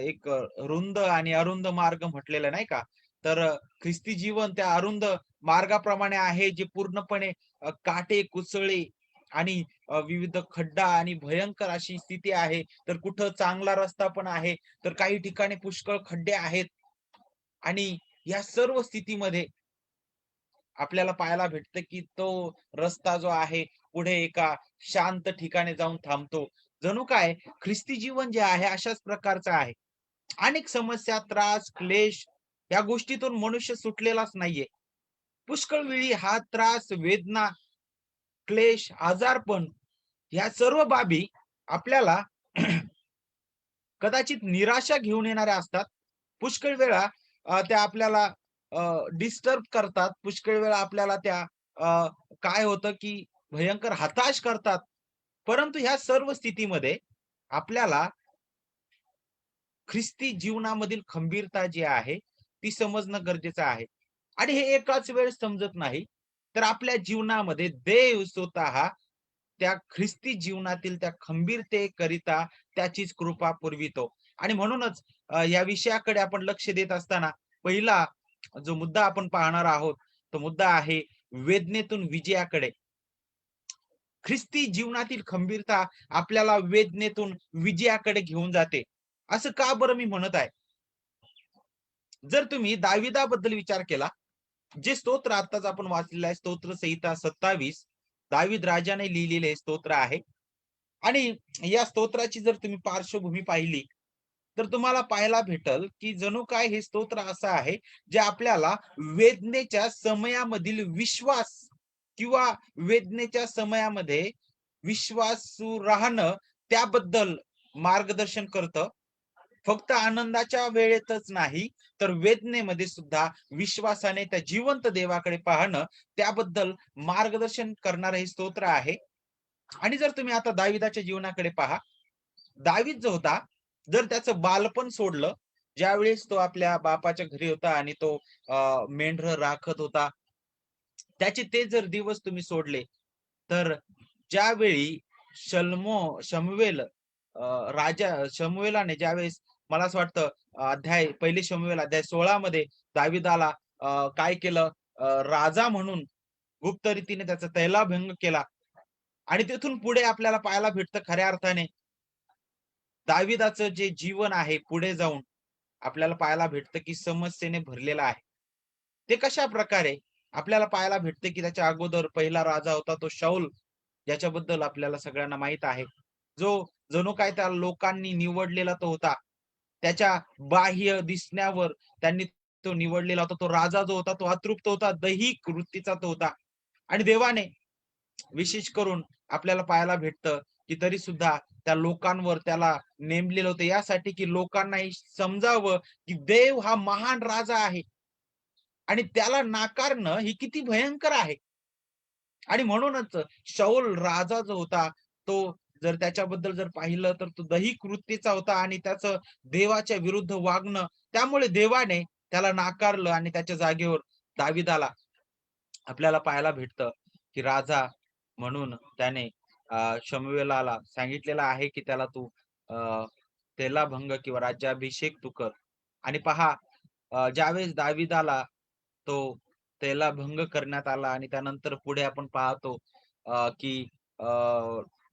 एक रुंद आणि अरुंद मार्ग म्हटलेला नाही का? तर ख्रिस्ती जीवन त्या अरुंद मार्गाप्रमाणे आहे, जे पूर्णपणे काटे कुसळे आणि विविध खड्डा आणि भयंकर अशी स्थिती आहे. तर कुठं चांगला रस्ता पण आहे, तर काही ठिकाणी पुष्कळ खड्डे आहेत. आणि या सर्व स्थितीमध्ये आपल्याला पाहायला भेटतं की तो रस्ता जो आहे पुढे एका शांत ठिकाणी जाऊन थांबतो. जणू काय ख्रिस्ती जीवन जे आहे अशाच प्रकारचं आहे. अनेक समस्या, त्रास, क्लेश या गोष्टीतून मनुष्य सुटलेलाच नाहीये. पुष्कळ वेळी हा त्रास, वेदना, क्लेश, आजारपण या सर्व बाबी आपल्याला कदाचित निराशा घेऊन येणाऱ्या असतात. पुष्कळ वेळा त्या आपल्याला डिस्टर्ब करतात. पुष्कळ वेळा आपल्याला त्या काय होतं की भयंकर हताश करतात. परंतु ह्या सर्व स्थितीमध्ये आपल्याला ख्रिस्ती जीवनामधील खंबीरता जी आहे ती समजणं गरजेचं आहे. आणि हे एकाच वेळेस समजत नाही. तर आपल्या जीवनामध्ये देव स्वतः त्या ख्रिस्ती जीवनातील त्या खंबीरतेकरिता त्याचीच कृपा पुरवितो. आणि म्हणूनच या विषयाकडे आपण लक्ष देत असताना पहिला जो मुद्दा आपण पाहणार आहोत तो मुद्दा आहे वेदनेतून विजयाकडे. ख्रिस्ती जीवनातील खंबीरता आपल्याला वेदनेतून विजयाकडे घेऊन जाते. असं का बरं मी म्हणत आहे? जर तुम्ही दाविदाबद्दल विचार केला, जे स्तोत्र आताच आपण वाचलेलं आहे, स्तोत्र संहिता 27 दावीद राजाने लिहिलेले हे स्तोत्र आहे. आणि या स्तोत्राची जर तुम्ही पार्श्वभूमी पाहिली तर तुम्हाला पाहायला भेटल की जणू काय हे स्तोत्र असं आहे जे आपल्याला वेदनेच्या समयामधील विश्वास किंवा वेदनेच्या समयामध्ये विश्वासू राहणं त्याबद्दल मार्गदर्शन करतं. फक्त आनंदाच्या वेळेतच नाही, तर वेदनेमध्ये सुद्धा विश्वासाने त्या जिवंत देवाकडे पाहणं त्याबद्दल मार्गदर्शन करणारं हे स्तोत्र आहे. आणि जर तुम्ही आता दाविदाच्या जीवनाकडे पहा, दावीद जो होता, जर त्याचं बालपण सोडलं, ज्यावेळेस तो आपल्या बापाच्या घरी होता आणि तो मेंढरं राखत होता, त्याचे ते जर दिवस तुम्ही सोडले, तर ज्यावेळी शमूएल राजा शमूएलाने ज्यावेळेस मला असं वाटतं पहिले शमूएल अध्याय 16 मध्ये दाविदाला काय केलं, राजा म्हणून गुप्त रीतीने त्याचा तैलाभंग केला. आणि तिथून पुढे आपल्याला पाहायला भेटतं खऱ्या अर्थाने दाविदाचं जे जीवन आहे पुढे जाऊन आपल्याला पाहायला भेटतं की समस्येने भरलेलं आहे. ते कशा प्रकारे आपल्याला पाहायला भेटते की त्याच्या अगोदर पहिला राजा होता तो शाऊल, ज्याच्याबद्दल आपल्याला सगळ्यांना माहित आहे, जो जणू काय त्या लोकांनी निवडलेला तो होता. त्याच्या बाह्य दिसण्यावर त्यांनी तो निवडलेला होता. तो राजा जो होता तो अतृप्त होता, दैहिक वृत्तीचा तो होता. आणि देवाने विशेष करून आपल्याला पाहायला भेटतं की तरी सुद्धा त्या लोकांवर त्याला नेमलेलं होतं, यासाठी की लोकांनाही समजावं की देव हा महान राजा आहे आणि त्याला नाकारणं ही किती भयंकर आहे. आणि म्हणूनच शाऊल राजा जो होता तो जर त्याच्याबद्दल जर पाहिलं तर तो दैहिक वृत्तीचा होता आणि त्याचं देवाच्या विरुद्ध वागणं, त्यामुळे देवाने त्याला नाकारलं आणि त्याच्या जागेवर दाविदाला आपल्याला पाहायला भेटतं की राजा म्हणून त्याने शमूएलाला सांगितलेलं आहे की त्याला तू तेलाभंग किंवा राज्याभिषेक तू कर. आणि पहा ज्यावेळेस दाविदाला तो तेलाभंग करण्यात आला आणि त्यानंतर पुढे आपण पाहतो की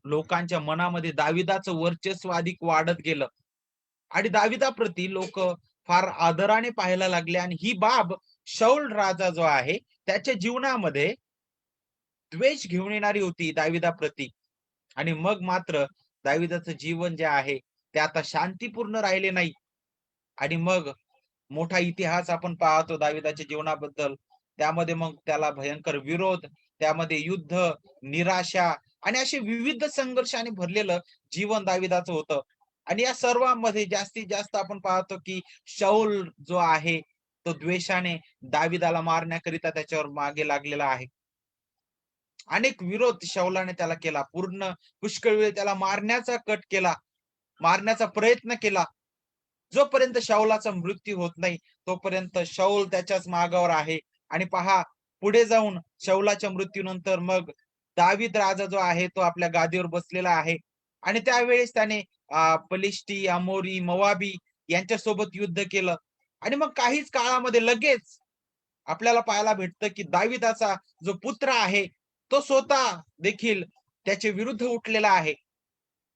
लोकांच्या मनामध्ये दाविदाचं वर्चस्व अधिक वाढत गेलं आणि दाविदाप्रती लोक फार आदराने पाहायला लागले आणि ही बाब शाऊल राजा जो आहे त्याच्या जीवनामध्ये द्वेष घेऊन येणारी होती दाविदाप्रती. आणि मग मात्र दाविदाचं जीवन जे आहे ते आता शांतीपूर्ण राहिले नाही. आणि मग मोठा इतिहास आपण पाहतो दाविदाच्या जीवनाबद्दल. त्यामध्ये मग त्याला भयंकर विरोध, त्यामध्ये युद्ध, निराशा आणि असे विविध संघर्षाने भरलेलं जीवन दाविदाचं होतं. आणि या सर्वांमध्ये जास्तीत जास्त आपण पाहतो की शाऊल जो आहे तो द्वेषाने दाविदाला मारण्याकरिता त्याच्यावर मागे लागलेला आहे. अनेक विरोध शाऊलाने त्याला केला. पुष्कळ वेळ त्याला मारण्याचा कट केला, मारण्याचा प्रयत्न केला. जोपर्यंत शाऊलाचा मृत्यू होत नाही तोपर्यंत शाऊल त्याच्याच मागावर आहे. आणि पहा पुढे जाऊन शाऊलाच्या मृत्यूनंतर मग दावीद राजा जो आहे तो आपल्या गादीवर बसलेला आहे. आणि त्यावेळेस त्याने पलिष्टी, अमोरी, मोवाबी यांच्यासोबत युद्ध केलं. आणि मग काहीच काळामध्ये लगेच आपल्याला पाहायला भेटतं की दाविदाचा जो पुत्र आहे तो स्वतः देखील त्याच्या विरुद्ध उठलेला आहे.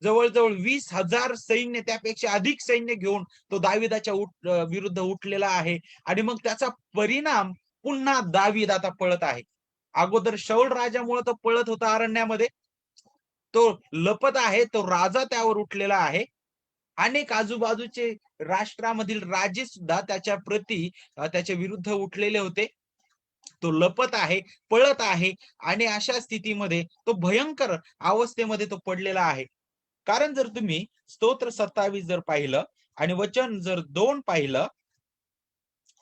जवळजवळ 20,000 सैन्य, त्यापेक्षा अधिक सैन्य घेऊन तो दाविदाच्या विरुद्ध उठलेला आहे. आणि मग त्याचा परिणाम पुन्हा दावीद आता पळत आहे. अगोदर शाऊल राजामुळे तो पळत होता अरण्यामध्ये, तो लपत आहे, तो राजा त्यावर उठलेला आहे. अनेक आजूबाजूचे राष्ट्रामधील राजे सुद्धा त्याच्या प्रती त्याच्या विरुद्ध उठलेले होते. तो लपत आहे, पळत आहे आणि अशा स्थितीमध्ये तो भयंकर अवस्थेमध्ये तो पडलेला आहे. कारण जर तुम्ही स्तोत्र 27 जर पाहिलं आणि वचन जर 2 पाहिलं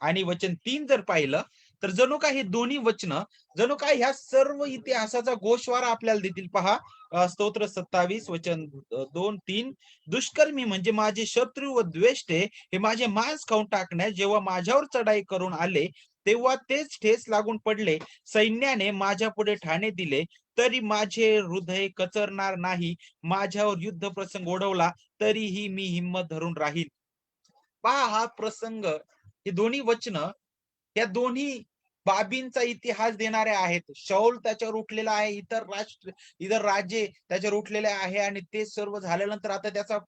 आणि वचन 3 जर पाहिलं तर जणू काय हे दोन्ही वचन जणू काय ह्या सर्व इतिहासाचा गोषवारा आपल्याला देतील. पहा स्तोत्र 27 वचन 2-3, दुष्कर्मी म्हणजे माझे शत्रू व द्वेष्टे हे माझे मांस खाऊन टाकण्यास जेव्हा माझ्यावर चढाई करून आले तेव्हा तेच ठेस लागून पडले. सैन्याने माझ्या पुढे ठाणे दिले तरी माझे हृदय कचरणार नाही. माझ्यावर युद्ध प्रसंग ओढवला तरीही मी हिंमत धरून राहील. पहा हा प्रसंग, हे दोन्ही वचन या दोन्ही बाबींचा इतिहास देणारे आहेत. शाऊल त्याच्यावर उठलेला आहे, इतर राज्ये त्याच्यावर उठलेले आहे आणि ते सर्व झाल्यानंतर आता त्याचा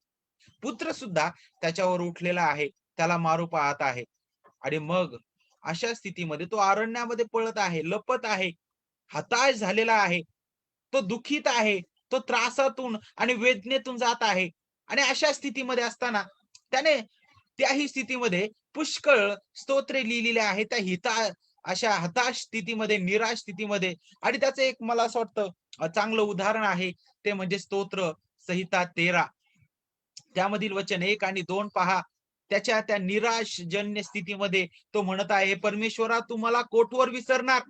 पुत्र सुद्धा त्याच्यावर उठलेला आहे, त्याला मारू पाहत आहे. आणि मग अशा स्थितीमध्ये तो अरण्यामध्ये पळत आहे, लपत आहे, हताश झालेला आहे, तो दुःखित आहे, तो त्रासातून आणि वेदनेतून जात आहे. आणि अशा स्थितीमध्ये असताना त्याने त्याही स्थितीमध्ये पुष्कळ स्तोत्रे लिहिलेले आहेत त्या अशा हताश स्थितीमध्ये, निराश स्थितीमध्ये. आणि त्याचं एक मला असं वाटतं चांगलं उदाहरण आहे ते म्हणजे स्तोत्र संहिता 13 त्यामधील वचन 1 आणि 2 पहा. त्याच्या त्या निराशजन्य स्थितीमध्ये तो म्हणत आहे, परमेश्वरा तू मला कोठवर विसरणार,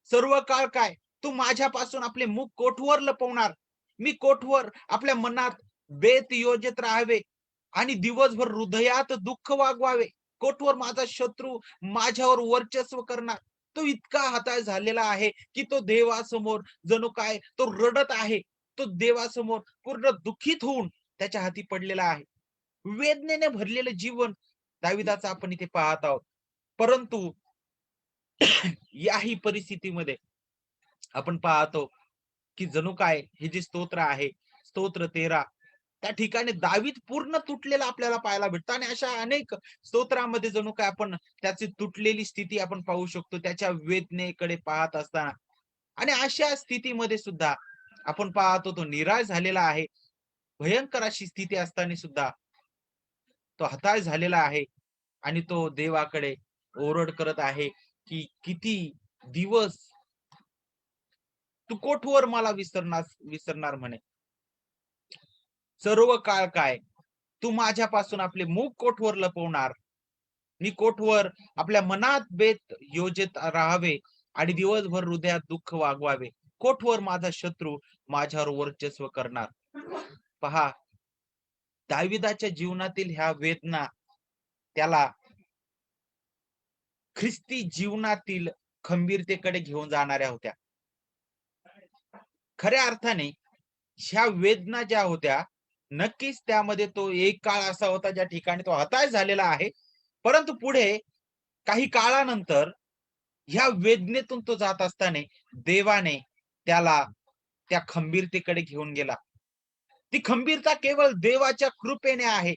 सर्व काळ काय तू माझ्यापासून आपले मुख कोठवर लपवणार. मी कोठवर आपल्या मनात बेत योजत राहावे आणि दिवसभर हृदयात दुःख वागवावे. कोठवर माझा शत्रू माझ्यावर वर्चस्व करणार. तो इतका हताश झालेला आहे की तो देवासमोर जणू काय तो रडत आहे. तो देवासमोर पूर्ण दुःखित होऊन त्याच्या हाती पडलेला आहे. वेदनेने भरलेलं जीवन दाविदाचं आपण इथे पाहत आहोत. परंतु याही परिस्थितीमध्ये आपण पाहतो की जणू काय हे जे स्तोत्र आहे, स्तोत्र 13 त्या ठिकाणी दावीद पूर्ण तुटलेला आपल्याला पाहायला भेटतं. आणि अशा अनेक स्तोत्रामध्ये जणू काय आपण त्याची तुटलेली स्थिती आपण पाहू शकतो त्याच्या वेदनेकडे पाहत असताना. आणि अशा स्थितीमध्ये सुद्धा आपण पाहतो तो निराश झालेला आहे. भयंकर अशी स्थिती असताना सुद्धा तो हताश झालेला आहे आणि तो देवाकडे ओरड करत आहे की किती दिवस तू कोठवर मला विसरणार म्हणे, सर्व काळ काय तू माझ्यापासून आपले मुख कोठवर लपवणार. मी कोठवर आपल्या मनात बेत योजत राहावे आणि दिवसभर हृदयात दुःख वागवावे. कोठवर माझा शत्रू माझ्यावर वर्चस्व करणार. पहा, दाविदाच्या जीवनातील ह्या वेदना त्याला ख्रिस्ती जीवनातील खंबीरतेकडे घेऊन जाणाऱ्या होत्या. खऱ्या अर्थाने ह्या वेदना ज्या होत्या, नक्कीच त्यामध्ये तो एक काळ असा होता ज्या ठिकाणी तो हताश झालेला आहे. परंतु पुढे काही काळानंतर ह्या वेदनेतून तो जात असताना देवाने त्याला त्या खंबीरतेकडे घेऊन गेला. ती खंबीरता केवळ देवाच्या कृपेने आहे.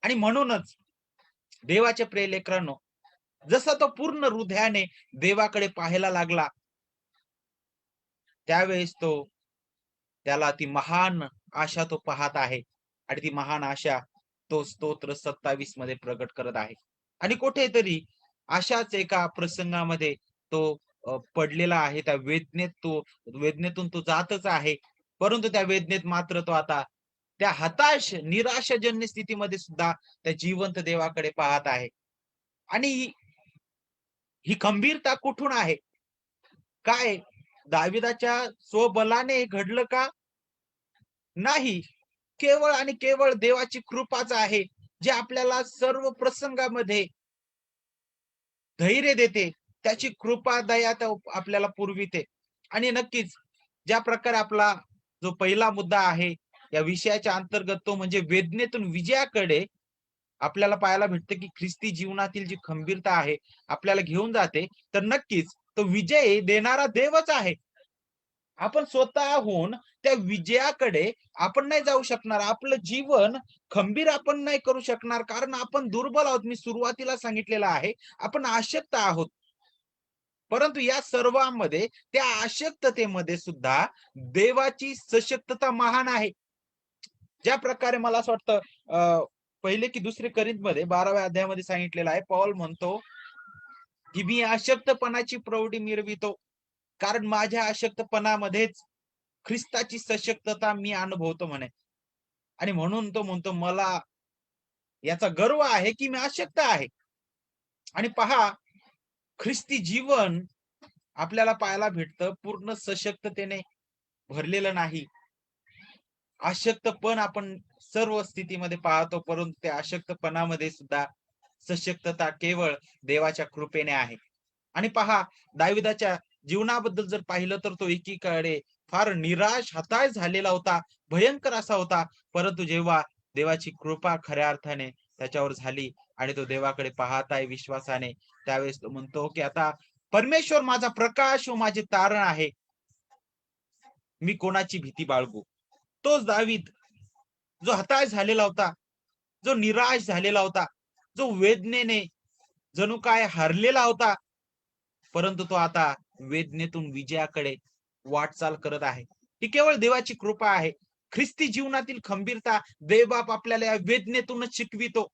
आणि म्हणूनच देवाचे प्रिय लेकरांनो, जसा तो पूर्ण हृदयाने देवाकडे पाहायला लागला, त्यावेळेस त्याला ती महान आशा तो पाहत आहे. आणि ती महान आशा तो स्तोत्र 27 मध्ये प्रगट करत आहे. आणि कुठेतरी अशाच एका प्रसंगामध्ये तो पडलेला आहे. त्या वेदनेतून तो जातच आहे. परंतु त्या वेदनेत मात्र तो आता त्या हताश निराशाजन्य स्थितीमध्ये सुद्धा त्या जिवंत देवाकडे पाहत आहे. आणि ही खंबीरता कुठून आहे? काय दाविदाच्या स्वबलाने घडलं का? नाही. केवळ आणि केवळ देवाची कृपाच आहे, जे आपल्याला सर्व प्रसंगामध्ये धैर्य देते. त्याची कृपा दया आपल्याला पुरविते. आणि नक्कीच ज्या प्रकारे आपला जो पहिला मुद्दा आहे या विषयाच्या अंतर्गत, तो म्हणजे वेदनेतून विजयाकडे, आपल्याला पाहायला भेटते की ख्रिस्ती जीवनातील जी खंबीरता आहे आपल्याला घेऊन जाते. तर नक्कीच तो विजय देणारा देवच आहे. आपण स्वतःहून त्या विजयाकडे आपण नाही जाऊ शकणार. आपलं जीवन खंबीर आपण नाही करू शकणार, कारण आपण दुर्बल आहोत. मी सुरुवातीला सांगितलेलं आहे, आपण अशक्त आहोत. परंतु या सर्वांमध्ये, त्या अशक्ततेमध्ये सुद्धा देवाची सशक्तता महान आहे. ज्या प्रकारे मला असं वाटतं पहिले की दुसरे करिंथमध्ये 12व्या अध्यायामध्ये सांगितलेलं आहे, पौल म्हणतो की मी अशक्तपणाची प्रौढी मिरवितो, कारण माझ्या अशक्तपणामध्येच ख्रिस्ताची सशक्तता मी अनुभवतो म्हणे. आणि म्हणून तो म्हणतो, मला याचा गर्व आहे की मी अशक्त आहे. आणि पहा, ख्रिस्ती जीवन आपल्याला पाहायला भेटतं पूर्ण सशक्ततेने भरलेलं नाही. अशक्तपण आपण सर्व स्थितीमध्ये पाहतो, परंतु त्या अशक्तपणामध्ये सुद्धा सशक्तता केवळ देवाच्या कृपेने आहे. आणि पहा, दाविदाच्या जीवनाबद्दल जर पाहिलं तर तो एकीकडे फार निराश, हताश झालेला होता, भयंकर असा होता. परंतु जेव्हा देवाची कृपा खऱ्या अर्थाने त्याच्यावर झाली आणि तो देवाकडे पाहत आहे विश्वासाने, त्यावेळेस तो म्हणतो की आता परमेश्वर माझा प्रकाश व माझे तारण आहे, मी कोणाची भीती बाळगू. तोच दावीद जो हताश झालेला होता, जो निराश झालेला होता, जो वेदनेने जणू काय हरलेला होता, परंतु तो आता वेदनेतून विजयाकडे वाटचाल करत आहे. ही केवळ देवाची कृपा आहे. ख्रिस्ती जीवनातील खंबीरता देवबाप आपल्याला या वेदनेतूनच शिकवितो.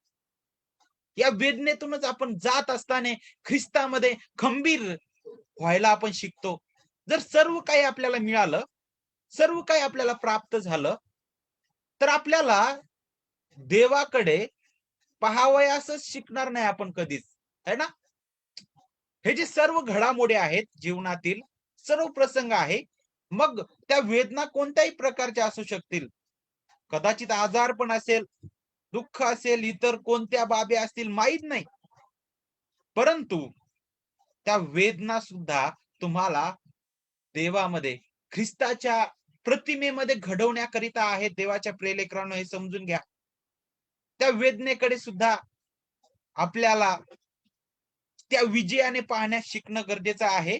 या वेदनेतूनच आपण जात असताना ख्रिस्तामध्ये खंबीर व्हायला आपण शिकतो. जर सर्व काही आपल्याला मिळालं, सर्व काही आपल्याला प्राप्त झालं, तर आपल्याला देवाकडे पाहावयासच शिकणार नाही आपण कधीच, है ना? हे जे सर्व घडामोडी आहेत जीवनातील, सर्व प्रसंग आहे, मग त्या वेदना कोणत्याही प्रकारच्या असू शकतील. कदाचित आजार पण असेल, दुःख असेल, इतर कोणत्या बाबी असतील, माहित नाही. परंतु त्या वेदना सुद्धा तुम्हाला देवामध्ये, ख्रिस्ताच्या प्रतिमेमध्ये घडवण्याकरिता आहेत. देवाच्या प्रियलेकरांनो, हे समजून घ्या. त्या वेदनेकडे सुद्धा आपल्याला त्या विजयाने पाहण्यास शिकणं गरजेचं आहे.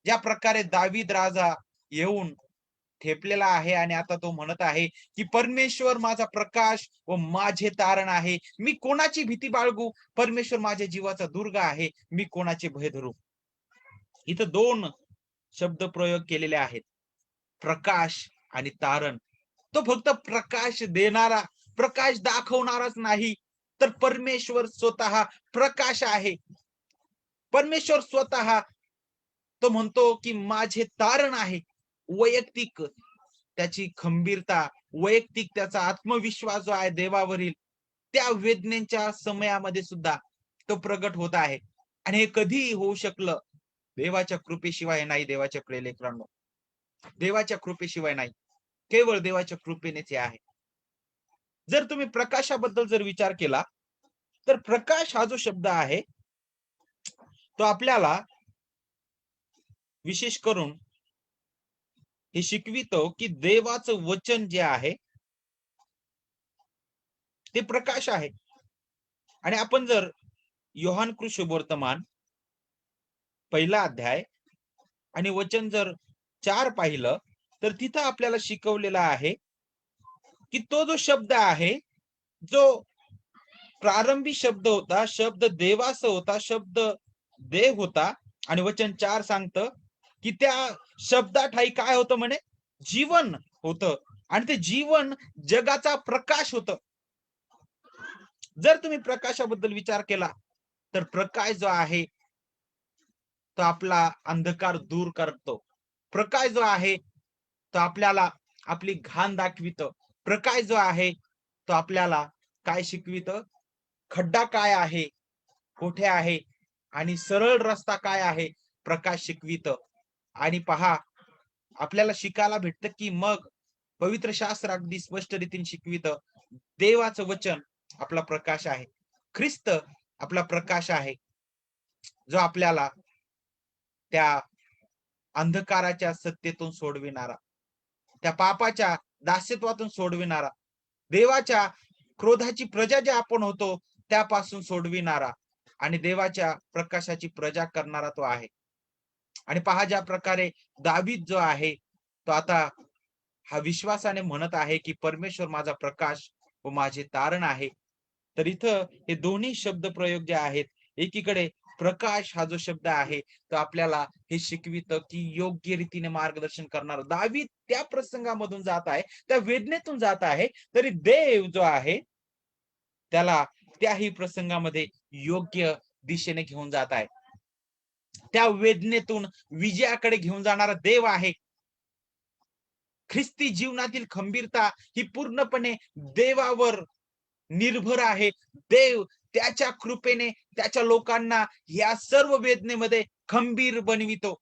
ज्या प्रकारे दावीद राजा येऊन ठेपलेला आहे आणि आता तो म्हणत आहे की परमेश्वर माझा प्रकाश व माझे तारण आहे, मी कोणाची भीती बाळगू. परमेश्वर माझ्या जीवाचा दुर्ग आहे, मी कोणाचे भय धरू. इथं दोन शब्द प्रयोग केलेले आहेत, प्रकाश आणि तारण. तो फक्त प्रकाश देणारा, प्रकाश दाखवणाराच नाही, तर परमेश्वर स्वतः प्रकाश आहे. परमेश्वर स्वतः तो म्हणतो की माझे तारण आहे. वैयक्तिक त्याची खंबीरता, वैयक्तिक त्याचा आत्मविश्वास जो आहे देवावरील, त्या वेदनेच्या समयामध्ये सुद्धा तो प्रगट होत आहे. आणि हे कधी होऊ शकलं? देवाच्या कृपेशिवाय नाही. देवाच्या प्रिय लेकरांनो, देवाच्या कृपेशिवाय नाही. केवळ देवाच्या कृपेनेच हे आहे. जर तुम्ही प्रकाशाबद्दल जर विचार केला तर प्रकाश हा जो शब्द आहे तो आपल्याला विशेष करून हे शिकवितो की देवाचं वचन जे आहे ते प्रकाश आहे. आणि आपण जर योहान कृष्णवर्तमान 1 अध्याय आणि वचन जर 4 पाहिलं तर तिथं आपल्याला शिकवलेला आहे की तो जो शब्द आहे, जो प्रारंभी शब्द होता, शब्द देवाचा होता, शब्द देव होता. आणि वचन 4 सांगतं की त्या शब्दाठायी काय होतं म्हणे, जीवन होतं आणि ते जीवन जगाचा प्रकाश होतं. जर तुम्ही प्रकाशाबद्दल विचार केला तर प्रकाश जो आहे तो आपला अंधकार दूर करतो. प्रकाश जो आहे तो आपल्याला आपली घाण दाखवितो. प्रकाश जो आहे तो आपल्याला काय शिकवितं, खड्डा काय आहे, कुठे आहे आणि सरळ रस्ता काय आहे प्रकाश शिकवितं. आणि पहा, आपल्याला शिकायला भेटतं की मग पवित्र शास्त्र अगदी स्पष्ट रीतीने शिकवितं, देवाचं वचन आपला प्रकाश आहे, ख्रिस्त आपला प्रकाश आहे, जो आपल्याला त्या अंधकाराच्या सत्तेतून सोडविणारा, त्या पापाच्या दास्यत्वातून सोडविणारा, देवाच्या क्रोधाची प्रजा जे आपण होतो त्यापासून सोडविणारा आणि देवाच्या प्रकाशाची प्रजा करणारा तो आहे. आणि पहा, ज्या प्रकारे दावीद जो आहे तो आता हा विश्वासाने म्हणत आहे की परमेश्वर माझा प्रकाश व माझे तारण आहे. तर इथं हे दोन्ही शब्द प्रयोग जे आहेत, एकीकडे प्रकाश हा जो शब्द आहे तो आपल्याला हे शिकवितं की योग्य रीतीने मार्गदर्शन करणार. दावीद त्या प्रसंगामधून जात आहे, त्या वेदनेतून जात आहे, तरी देव जो आहे त्याला त्याही प्रसंगामध्ये योग्य दिशेने घेऊन जात आहे. त्या वेदनेतून विजयाकडे घेऊन जाणारा देव आहे. ख्रिस्ती जीवनातील खंबीरता ही पूर्णपणे देवावर निर्भर आहे. देव त्याच्या कृपेने त्याच्या लोकांना या सर्व वेदनेमध्ये खंबीर बनवितो.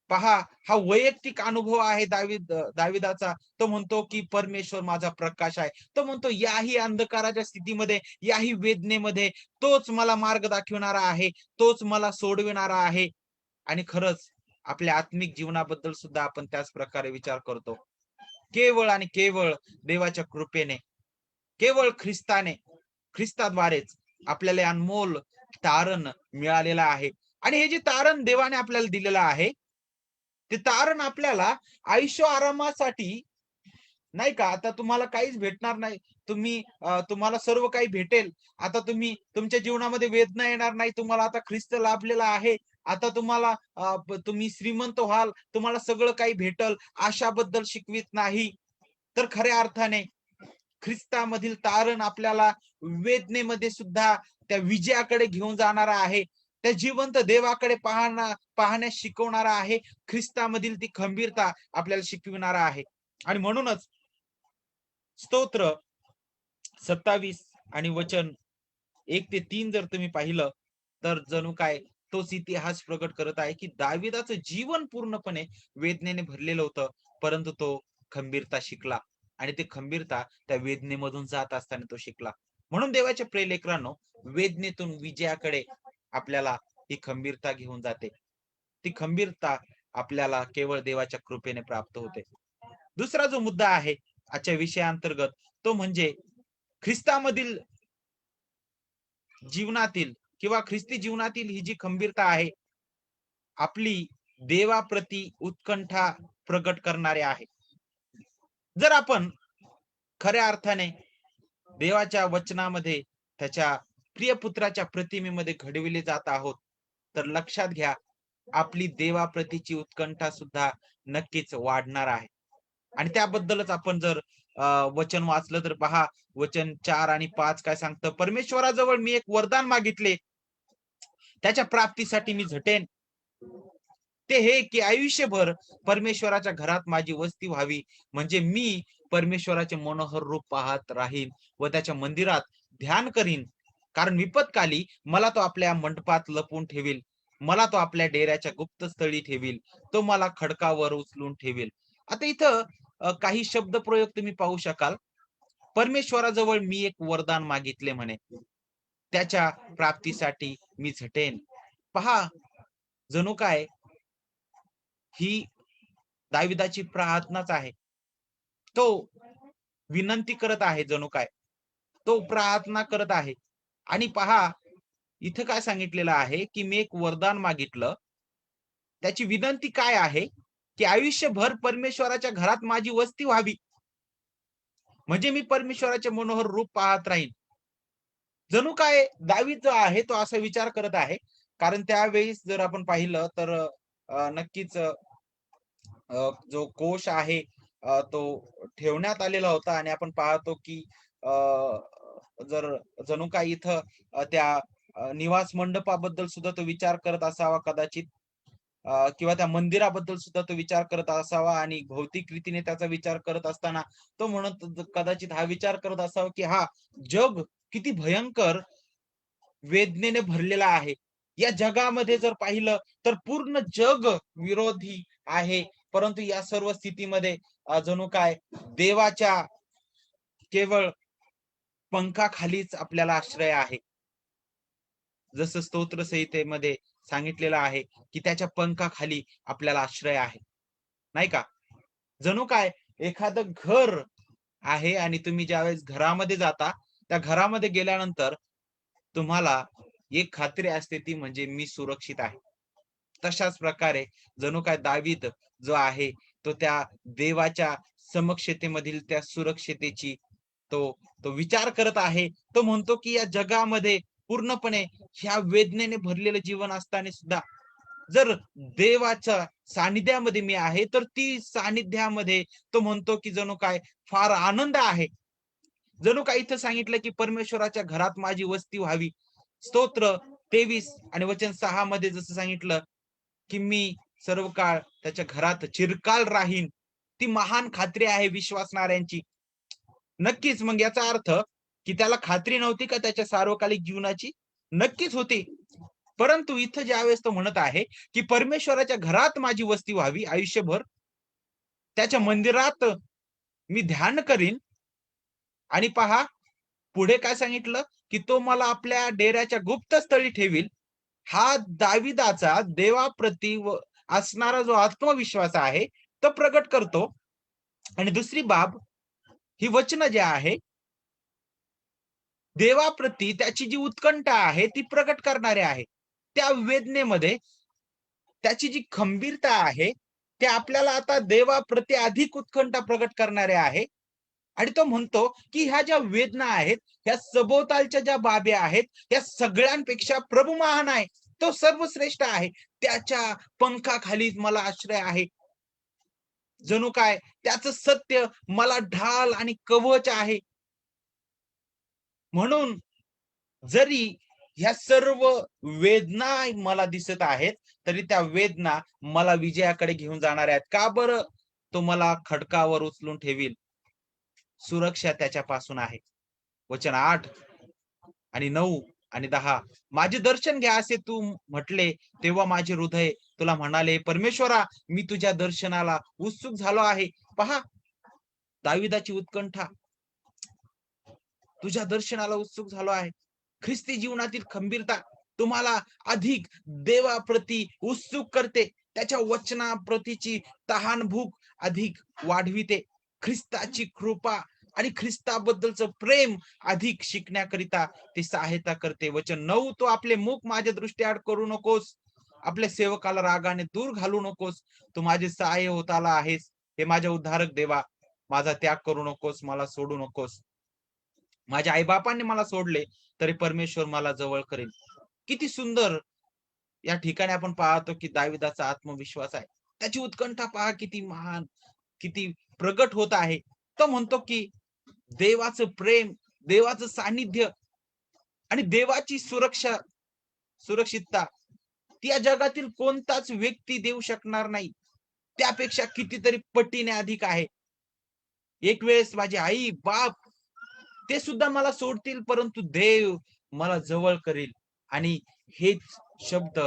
पहा, हा वैयक्तिक अनुभव आहे दाविदाचा. तो म्हणतो की परमेश्वर माझा प्रकाश आहे. तो म्हणतो याही अंधकाराच्या स्थितीमध्ये, याही वेदनेमध्ये तोच मला मार्ग दाखवणारा आहे, तोच मला सोडविणारा आहे. आणि खरंच आपल्या आत्मिक जीवनाबद्दल सुद्धा आपण त्याच प्रकारे विचार करतो. केवळ आणि केवळ देवाच्या कृपेने, केवळ ख्रिस्ताद्वारेच आपल्याला अनमोल तारण मिळालेलं आहे. आणि हे जे तारण देवाने आपल्याला दिलेलं आहे ते तारण आपल्याला आयुष्य आरामासाठी नाही का. आता तुम्हाला काहीच भेटणार नाही, तुम्हाला सर्व काही भेटेल. आता तुमच्या जीवनामध्ये वेदना येणार नाही. तुम्हाला आता ख्रिस्त लाभलेला आहे. आता तुम्ही श्रीमंत व्हाल, तुम्हाला सगळं काही भेटल अशाबद्दल शिकवित नाही. तर खऱ्या अर्थाने ख्रिस्तामधील तारण आपल्याला वेदनेमध्ये सुद्धा त्या विजयाकडे घेऊन जाणारा आहे, त्या जिवंत देवाकडे पाहण्यास शिकवणारा आहे. ख्रिस्तामधील ती खंबीरता आपल्याला शिकविणारा आहे. आणि म्हणूनच स्तोत्र 27 आणि वचन 1 ते 3 जर तुम्ही पाहिलं तर जणू काय तोच इतिहास प्रकट करत आहे की दाविदाचं जीवन पूर्णपणे वेदनेने भरलेलं होतं, परंतु तो खंबीरता शिकला आणि ते खंबीरता त्या वेदनेमधून जात असताना तो शिकला. म्हणून देवाच्या प्रिय लेकरांनो, वेदनेतून विजयाकडे आपल्याला ही खंबीरता घेऊन जाते. ती खंबीरता आपल्याला केवळ देवाच्या कृपेने प्राप्त होते. दुसरा जो मुद्दा आहे आजच्या विषयाअंतर्गत तो म्हणजे ख्रिस्तामधील जीवनातील किंवा ख्रिस्ती जीवनातील ही जी खंबीरता आहे, आपली देवाप्रती उत्कंठा प्रगट करणारे आहे. जर आपण खऱ्या अर्थाने देवाच्या वचनामध्ये त्याच्या प्रिय पुत्राच्या प्रतिमेमध्ये घडविले जात आहोत, तर लक्षात घ्या, आपली देवाप्रतीची उत्कंठा सुद्धा नक्कीच वाढणार आहे. आणि त्याबद्दलच आपण जर वचन वाचलं तर पहा, वचन 4 आणि 5 काय सांगतं, परमेश्वराजवळ मी एक वरदान मागितले, त्याच्या प्राप्तीसाठी मी झटेन. ते हे की आयुष्यभर परमेश्वराच्या घरात माझी वस्ती व्हावी, म्हणजे मी परमेश्वराचे मनोहर रूप पाहत राहीन व त्याच्या मंदिरात ध्यान करीन. कारण विपत्काली मला तो आपल्या मंडपात लपवून ठेवील, मला तो आपल्या डेऱ्याच्या गुप्त स्थळी ठेवील, तो मला खडकावर उचलून ठेवील. आता इथं काही शब्द प्रयोग तुम्ही पाहू शकाल. परमेश्वराजवळ मी एक वरदान मागितले म्हणे, त्याच्या प्राप्तीसाठी मी झटेन. पहा, जणू काय ही दाविदाची प्रार्थनाच आहे. तो विनंती करत आहे, जणू काय तो प्रार्थना करत आहे. आणि पहा, इथं काय सांगितलेलं आहे की मी एक वरदान मागितलं. त्याची विनंती काय आहे की आयुष्यभर परमेश्वराच्या घरात माझी वस्ती व्हावी, म्हणजे मी परमेश्वराचे मनोहर रूप पाहत राहीन. जणू काय दावीद जो आहे तो असा विचार करत आहे. कारण त्यावेळेस जर आपण पाहिलं तर नक्कीच जो कोश आहे तो ठेवण्यात आलेला होता आणि आपण पाहतो की अ, जर जणू काही इथं त्या निवास मंडपाबद्दल सुद्धा तो विचार करत असावा कदाचित, किंवा त्या मंदिराबद्दल सुद्धा तो विचार करत असावा आणि भौतिक रीतीने त्याचा विचार करत असताना तो म्हणत कदाचित हा विचार करत असावा की हा जग किती भयंकर वेदनेने भरलेला आहे. या जगामध्ये जर पाहिलं तर पूर्ण जग विरोधी आहे. परंतु या सर्व स्थितीमध्ये जणू काय देवाच्या केवळ पंखाखालीच आपल्याला आश्रय आहे. जसं स्तोत्र संहितेमध्ये सांगितलेलं आहे की त्याच्या पंखाखाली आपल्याला आश्रय आहे, नाही का? जणू काय एखादं घर आहे आणि तुम्ही ज्यावेळेस घरामध्ये जाता, त्या घरामध्ये गेल्यानंतर तुम्हाला एक खात्री असते, ती म्हणजे मी सुरक्षित आहे. तशाच प्रकारे जणू काय दावीद जो आहे तो त्या देवाच्या समक्षतेमधील त्या सुरक्षतेची तो तो विचार करत आहे. तो म्हणतो की या जगामध्ये पूर्णपणे ह्या वेदनेने भरलेलं जीवन असताना सुद्धा जर देवाच्या सानिध्यामध्ये मी आहे, तर ती सानिध्यामध्ये तो म्हणतो की जणू काय फार आनंद आहे. जणू काही इथं सांगितलं की परमेश्वराच्या घरात माझी वस्ती व्हावी. स्तोत्र 23 आणि वचन 6 मध्ये जसं सांगितलं की मी सर्व काळ त्याच्या घरात चिरकाल राहीन. ती महान खात्री आहे विश्वासणाऱ्यांची. नक्कीच मग याचा अर्थ की त्याला खात्री नव्हती का त्याच्या सार्वकालिक जीवनाची? नक्कीच होती. परंतु इथं ज्यावेळेस तो म्हणत आहे की परमेश्वराच्या घरात माझी वस्ती व्हावी आयुष्यभर, त्याच्या मंदिरात मी ध्यान करीन. आणि पहा पुढे काय सांगितलं की तो मला आपल्या डेऱ्याच्या गुप्त स्थळी ठेवील. हा दाविदाचा देवाप्रती असणारा जो आत्मविश्वास आहे तो प्रगट करतो. आणि दुसरी बाब, ही वचन जे आहे देवाप्रती त्याची जी उत्कंठा आहे ती प्रगट करणारे आहे. त्या वेदनेमध्ये त्याची जी खंबीरता आहे ते आपल्याला आता देवाप्रती अधिक उत्कंठा प्रगट करणारे आहे. आणि तो म्हणतो की ह्या ज्या वेदना आहेत, ह्या सभोवतालच्या ज्या बाबी आहेत, या सगळ्यांपेक्षा प्रभू महान आहे. तो सर्वश्रेष्ठ आहे. त्याच्या पंखाखाली मला आश्रय आहे. जणू काय त्याचं सत्य मला ढाल आणि कवच आहे. म्हणून जरी ह्या सर्व वेदना मला दिसत आहेत, तरी त्या वेदना मला विजयाकडे घेऊन जाणार आहेत. का बरं? तो मला खडकावर उचलून ठेवील. सुरक्षा त्याच्यापासून आहे. वचन 8 आणि 9 आणि 10. माझे दर्शन घ्या असे तू म्हटले, तेव्हा माझे हृदय तुला म्हणाले, परमेश्वरा मी तुझ्या दर्शनाला उत्सुक झालो आहे. पहा, दाविदाची उत्कंठा, तुझ्या दर्शनाला उत्सुक झालो आहे. ख्रिस्ती जीवनातील खंबीरता तुम्हाला अधिक देवाप्रती उत्सुक करते. त्याच्या वचनाप्रतीची तहान भूक अधिक वाढविते. ख्रिस्ताची कृपा आणि ख्रिस्ताबद्दलचं प्रेम अधिक शिकण्याकरिता ते सहायता करते. वचन 9, तो आपले मुख माझ्या दृष्टीआड करू नकोस, आपल्या सेवकाला रागाने दूर घालू नकोस. तू माझे सहाय्य होत आला आहेस. हे माझ्या उद्धारक देवा, माझा त्याग करू नकोस, मला सोडू नकोस. माझ्या आईबापांनी मला सोडले तरी परमेश्वर मला जवळ करेल. किती सुंदर या ठिकाणी आपण पाहतो की दाविदाचा आत्मविश्वास आहे. त्याची उत्कंठा पहा किती महान, किती प्रगट होत आहे. तो म्हणतो की देवाचं प्रेम, देवाचं सानिध्य आणि देवाची सुरक्षितता ती या जगातील कोणताच व्यक्ती देऊ शकणार नाही. त्यापेक्षा कितीतरी पटीने अधिक आहे. एक वेळेस माझी आई, बाप ते सुद्धा मला सोडतील, परंतु देव मला जवळ करेल. आणि हेच शब्द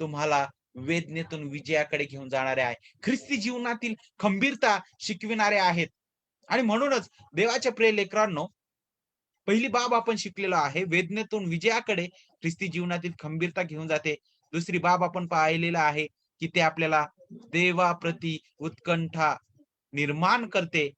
तुम्हाला वेदनेतून विजयाकडे घेऊन जाणारे आहे. ख्रिस्ती जीवनातील खंबीरता शिकविणारे आहेत. आणि म्हणूनच देवाच्या प्रिय लेकरांनो, पहिली बाब आपण शिकलेलो आहे. वेदनेतून विजयाकडे ख्रिस्ती जीवनातील खंबीरता घेऊन जाते. दुसरी बाब आपण पाहिलेला आहे की ते आपल्याला देवाप्रती उत्कंठा निर्माण करते.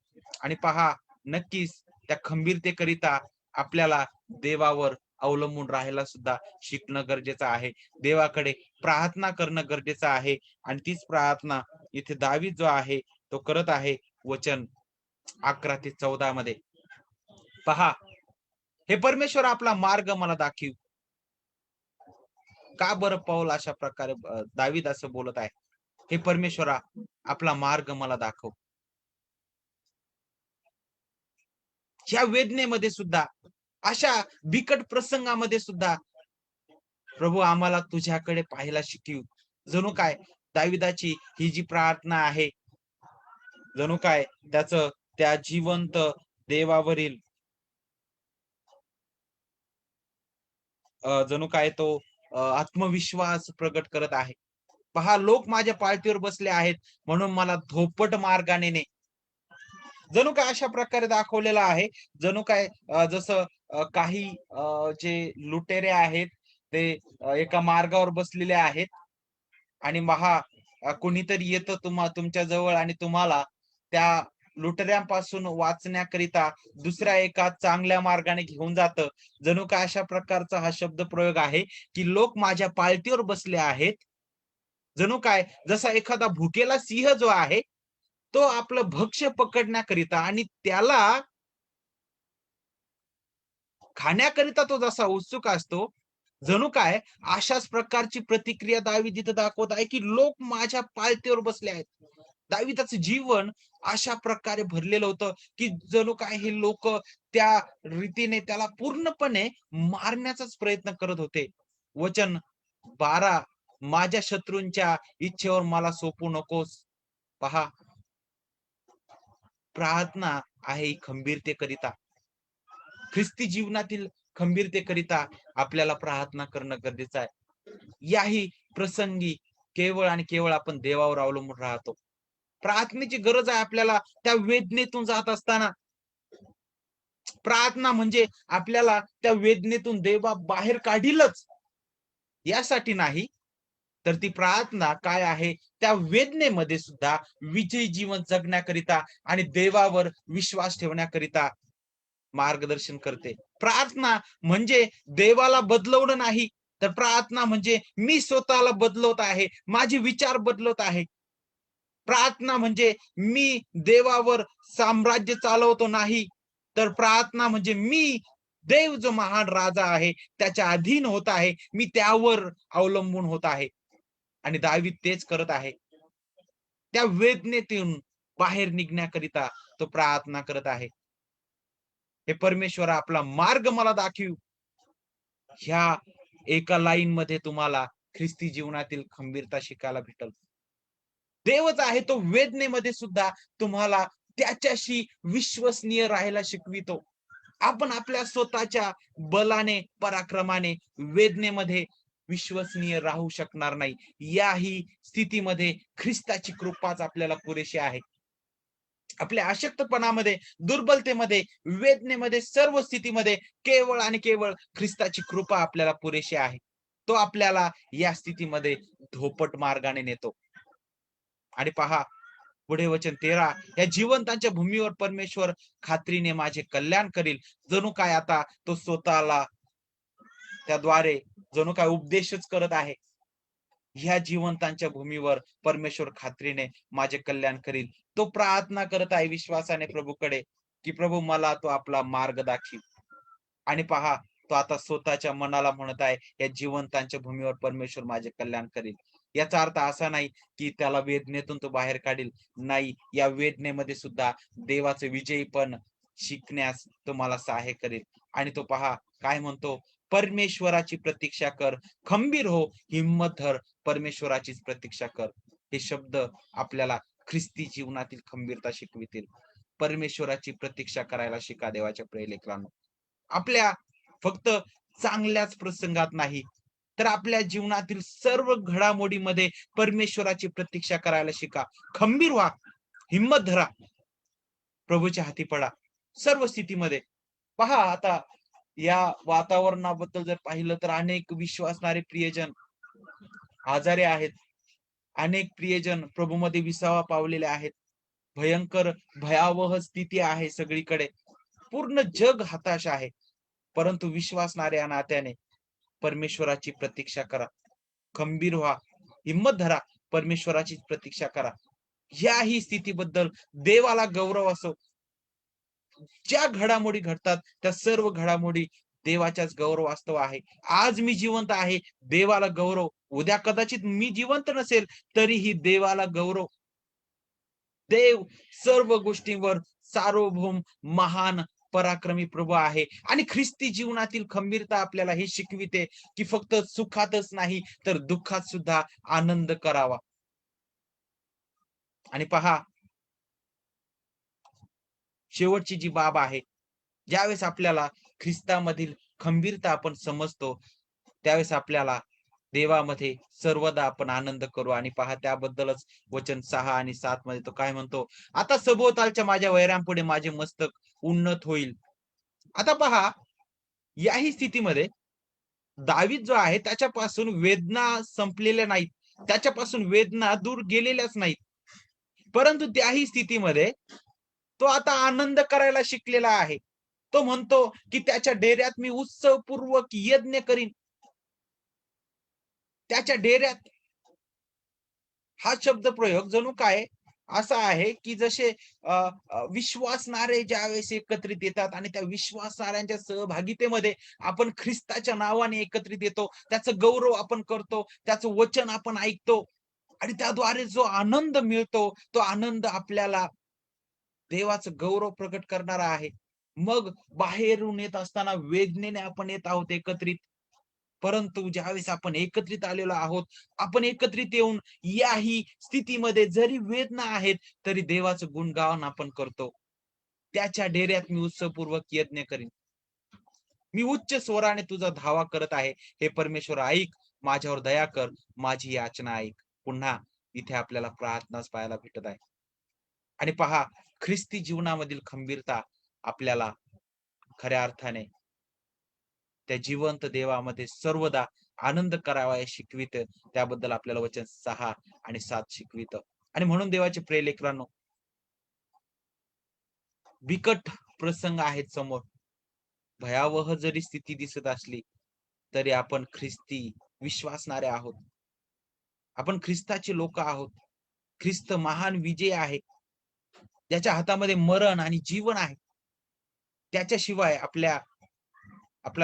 आणि पहा, नक्कीच त्या खंबीरतेकरिता आपल्याला देवावर अवलंबून राहायला सुद्धा शिकणं गरजेचं आहे. देवाकडे प्रार्थना करणं गरजेचं आहे. आणि तीच प्रार्थना इथे दावीद जो आहे तो करत आहे. वचन 11 ते 14 मध्ये पहा, हे परमेश्वर आपला मार्ग मला दाखव. का बरं पौल अशा प्रकारे दावीद असं बोलत आहे? हे परमेश्वरा, आपला मार्ग मला दाखव. ह्या वेदनेमध्ये सुद्धा, अशा बिकट प्रसंगामध्ये सुद्धा प्रभू आम्हाला तुझ्याकडे पाहायला शिकव. जणू काय दाविदाची ही जी प्रार्थना आहे, जणू काय त्याचं त्या जिवंत देवावरील जणू काय तो आत्मविश्वास प्रगट करत आहे. पहा, लोक माझ्या पाळतीवर बसले आहेत म्हणून मला धोपट मार्गाने ने. जणू काय अशा प्रकारे दाखवलेलं आहे. जणू काय जसं काही जे लुटेरे आहेत ते एका मार्गावर बसलेले आहेत आणि कोणीतरी येतं तुमच्या जवळ आणि तुम्हाला त्या लुटेऱ्यांपासून वाचण्याकरिता दुसऱ्या एका चांगल्या मार्गाने घेऊन जातं. जणू काय अशा प्रकारचा हा शब्द प्रयोग आहे की लोक माझ्या पाळतीवर बसले आहेत. जणू काय जसा एखादा भुकेला सिंह जो आहे तो आपलं भक्ष्य पकडण्याकरिता आणि त्याला खाण्याकरिता तो जसा उत्सुक असतो, जणू काय अशाच प्रकारची प्रतिक्रिया दावीद इथं दाखवत आहे की लोक माझ्या पाळतीवर बसले आहेत. दाविदाचं जीवन अशा प्रकारे भरलेलं होतं की जणू काय हे लोक त्या रीतीने त्याला पूर्णपणे मारण्याचाच प्रयत्न करत होते. वचन 12, माझ्या शत्रूंच्या इच्छेवर मला सोपू नकोस. पहा, प्रार्थना आहे खंबीरतेकरिता. ख्रिस्ती जीवनातील खंबीरतेकरिता आपल्याला प्रार्थना करणं गरजेचं आहे. याही प्रसंगी केवळ आणि केवळ आपण देवावर अवलंबून राहतो. प्रार्थनेची गरज आहे आपल्याला त्या वेदनेतून जात असताना. प्रार्थना म्हणजे आपल्याला त्या वेदनेतून देवा बाहेर काढीलच यासाठी नाही, तर ती प्रार्थना काय आहे, त्या वेदनेमध्ये सुद्धा विजयी जीवन जगण्याकरिता आणि देवावर विश्वास ठेवण्याकरिता मार्गदर्शन करते. प्रार्थना म्हणजे देवाला बदलवणं नाही, तर प्रार्थना म्हणजे मी स्वतःला बदलवत आहे, माझे विचार बदलत आहे. प्रार्थना म्हणजे मी देवावर साम्राज्य चालवतो नाही, तर प्रार्थना म्हणजे मी देव जो महान राजा आहे त्याच्या अधीन होत आहे, मी त्यावर अवलंबून होत आहे. आणि दावीद तेच करत आहे. त्या वेदनेतून बाहेर निघण्याकरिता तो प्रार्थना करत आहे. हे परमेश्वर आपला मार्ग मला दाखव. ह्या एका लाईन मध्ये तुम्हाला ख्रिस्ती जीवनातील खंबीरता शिकायला भेटल. देवच आहे तो वेदनेमध्ये सुद्धा तुम्हाला त्याच्याशी विश्वसनीय राहायला शिकवितो. आपण आपल्या स्वतःच्या बलाने, पराक्रमाने वेदनेमध्ये विश्वसनीय राहू शकणार नाही. याही स्थितीमध्ये ख्रिस्ताची कृपाच आपल्याला पुरेशी आहे. आपल्या अशक्तपणामध्ये, दुर्बलतेमध्ये, वेदनेमध्ये, सर्व स्थितीमध्ये केवळ आणि केवळ ख्रिस्ताची कृपा आपल्याला पुरेशी आहे. तो आपल्याला या स्थितीमध्ये धोपट मार्गाने नेतो. आणि पहा, पुढे वचन 13, या जिवंतांच्या भूमीवर परमेश्वर खात्रीने माझे कल्याण करील. जणू काय आता तो स्वतःला त्याद्वारे जणू काय उपदेशच करत आहे. ह्या जिवंतांच्या भूमीवर परमेश्वर खात्रीने माझे कल्याण करील. तो प्रार्थना करत आहे विश्वासाने प्रभूकडे की प्रभू मला तो आपला मार्ग दाखव. आणि पहा, तो आता स्वतःच्या मनाला म्हणत आहे, या जिवंतांच्या भूमीवर परमेश्वर माझे कल्याण करील. याचा अर्थ असा नाही की त्याला वेदनेतून तो बाहेर काढील. नाही, या वेदनेमध्ये सुद्धा देवाचे विजयीपण शिकण्यास तो मला सहाय्य करेल. आणि तो पहा काय म्हणतो, परमेश्वराची प्रतीक्षा कर, खंबीर हो, हिम्मत धर, परमेश्वराचीच प्रतीक्षा कर. हे शब्द आपल्याला ख्रिस्ती जीवनातील खंबीरता शिकवितील. परमेश्वराची प्रतीक्षा करायला शिका देवाच्या प्रिय लेकरांनो. आपल्या फक्त चांगल्याच प्रसंगात नाही, तर आपल्या जीवनातील सर्व घडामोडीमध्ये परमेश्वराची प्रतीक्षा करायला शिका. खंबीर व्हा, हिंमत धरा, प्रभूच्या हाती पडा सर्व स्थितीमध्ये. पहा आता या वातावरणाबद्दल जर पाहिलं तर अनेक विश्वासणारे प्रियजन आजारी आहेत. अनेक प्रियजन प्रभूमध्ये विसावा पावलेले आहेत. भयंकर भयावह स्थिती आहे सगळीकडे. पूर्ण जग हताश आहे. परंतु विश्वासणाऱ्या नात्याने परमेश्वराची प्रतीक्षा करा. खंबीर व्हा, हिंमत धरा, परमेश्वराची प्रतीक्षा करा. याही स्थितीबद्दल देवाला गौरव असो. ज्या घडामोडी घडतात त्या सर्व घडामोडी देवाच्याच गौरवास्तव आहे. आज मी जिवंत आहे, देवाला गौरव. उद्या कदाचित मी जिवंत नसेल तरीही देवाला गौरव. देव सर्व गोष्टींवर सार्वभौम महान पराक्रमी प्रभू आहे. आणि ख्रिस्ती जीवनातील खंबीरता आपल्याला हे शिकविते की फक्त सुखातच नाही तर दुःखात सुद्धा आनंद करावा. आणि पहा, शेवटची जी बाब आहे, ज्यावेळेस आपल्याला ख्रिस्तामधील खंबीरता आपण समजतो त्यावेळेस आपल्याला देवामध्ये सर्वदा आपण आनंद करू. आणि पहा त्याबद्दलच वचन 6 आणि 7 मध्ये तो काय म्हणतो, आता सभोवतालच्या माझ्या वैरांपुढे माझे मस्तक उन्नत होईल. आता पहा, याही स्थितीमध्ये दावीद जो आहे त्याच्यापासून वेदना संपलेल्या नाहीत, त्याच्यापासून वेदना दूर गेलेल्याच नाहीत. परंतु त्याही स्थितीमध्ये तो आता आनंद करायला शिकलेला आहे. तो म्हणतो की त्याच्या डेऱ्यात मी उत्सवपूर्वक यज्ञ करीन. त्याच्या डेऱ्यात हा शब्द प्रयोग जणू काय असा आहे की जसे विश्वासणारे ज्यावेळेस एकत्रित येतात आणि त्या विश्वासणाऱ्यांच्या सहभागितेमध्ये आपण ख्रिस्ताच्या नावाने एकत्रित येतो, त्याचं गौरव आपण करतो, त्याचं वचन आपण ऐकतो आणि त्याद्वारे जो आनंद मिळतो तो आनंद आपल्याला देवाचं गौरव प्रकट करणारा आहे. मग बाहेरून येत असताना वेदनेने आपण येत आहोत एकत्रित, परंतु ज्यावेळेस आपण एकत्रित आलेलो आहोत, आपण एकत्रित येऊन याही स्थितीमध्ये जरी वेदना आहेत तरी देवाचं गुणगान आपण करतो. त्याच्या डेऱ्यात मी उत्सवपूर्वक यज्ञ करीन. मी उच्च स्वराने तुझा धावा करत आहे. हे परमेश्वर ऐक, माझ्यावर दया कर, माझी याचना ऐक. पुन्हा इथे आपल्याला प्रार्थनाच पाहायला भेटत आहे. आणि पहा, ख्रिस्ती जीवनामधील खंबीरता आपल्याला खऱ्या अर्थाने त्या जिवंत देवामध्ये सर्वदा आनंद करावा हे शिकवित. त्याबद्दल आपल्याला वचन 6 आणि 7 शिकवित. आणि म्हणून देवाचे प्रिय लेकरांनो, बिकट प्रसंग आहेत समोर, भयावह जरी स्थिती दिसत असली तरी आपण ख्रिस्ती विश्वासणारे आहोत. आपण ख्रिस्ताचे लोक आहोत. ख्रिस्त महान विजय आहे, ज्याच्या हातामध्ये मरण आणि जीवन आहे. त्याच्याशिवाय आपल्या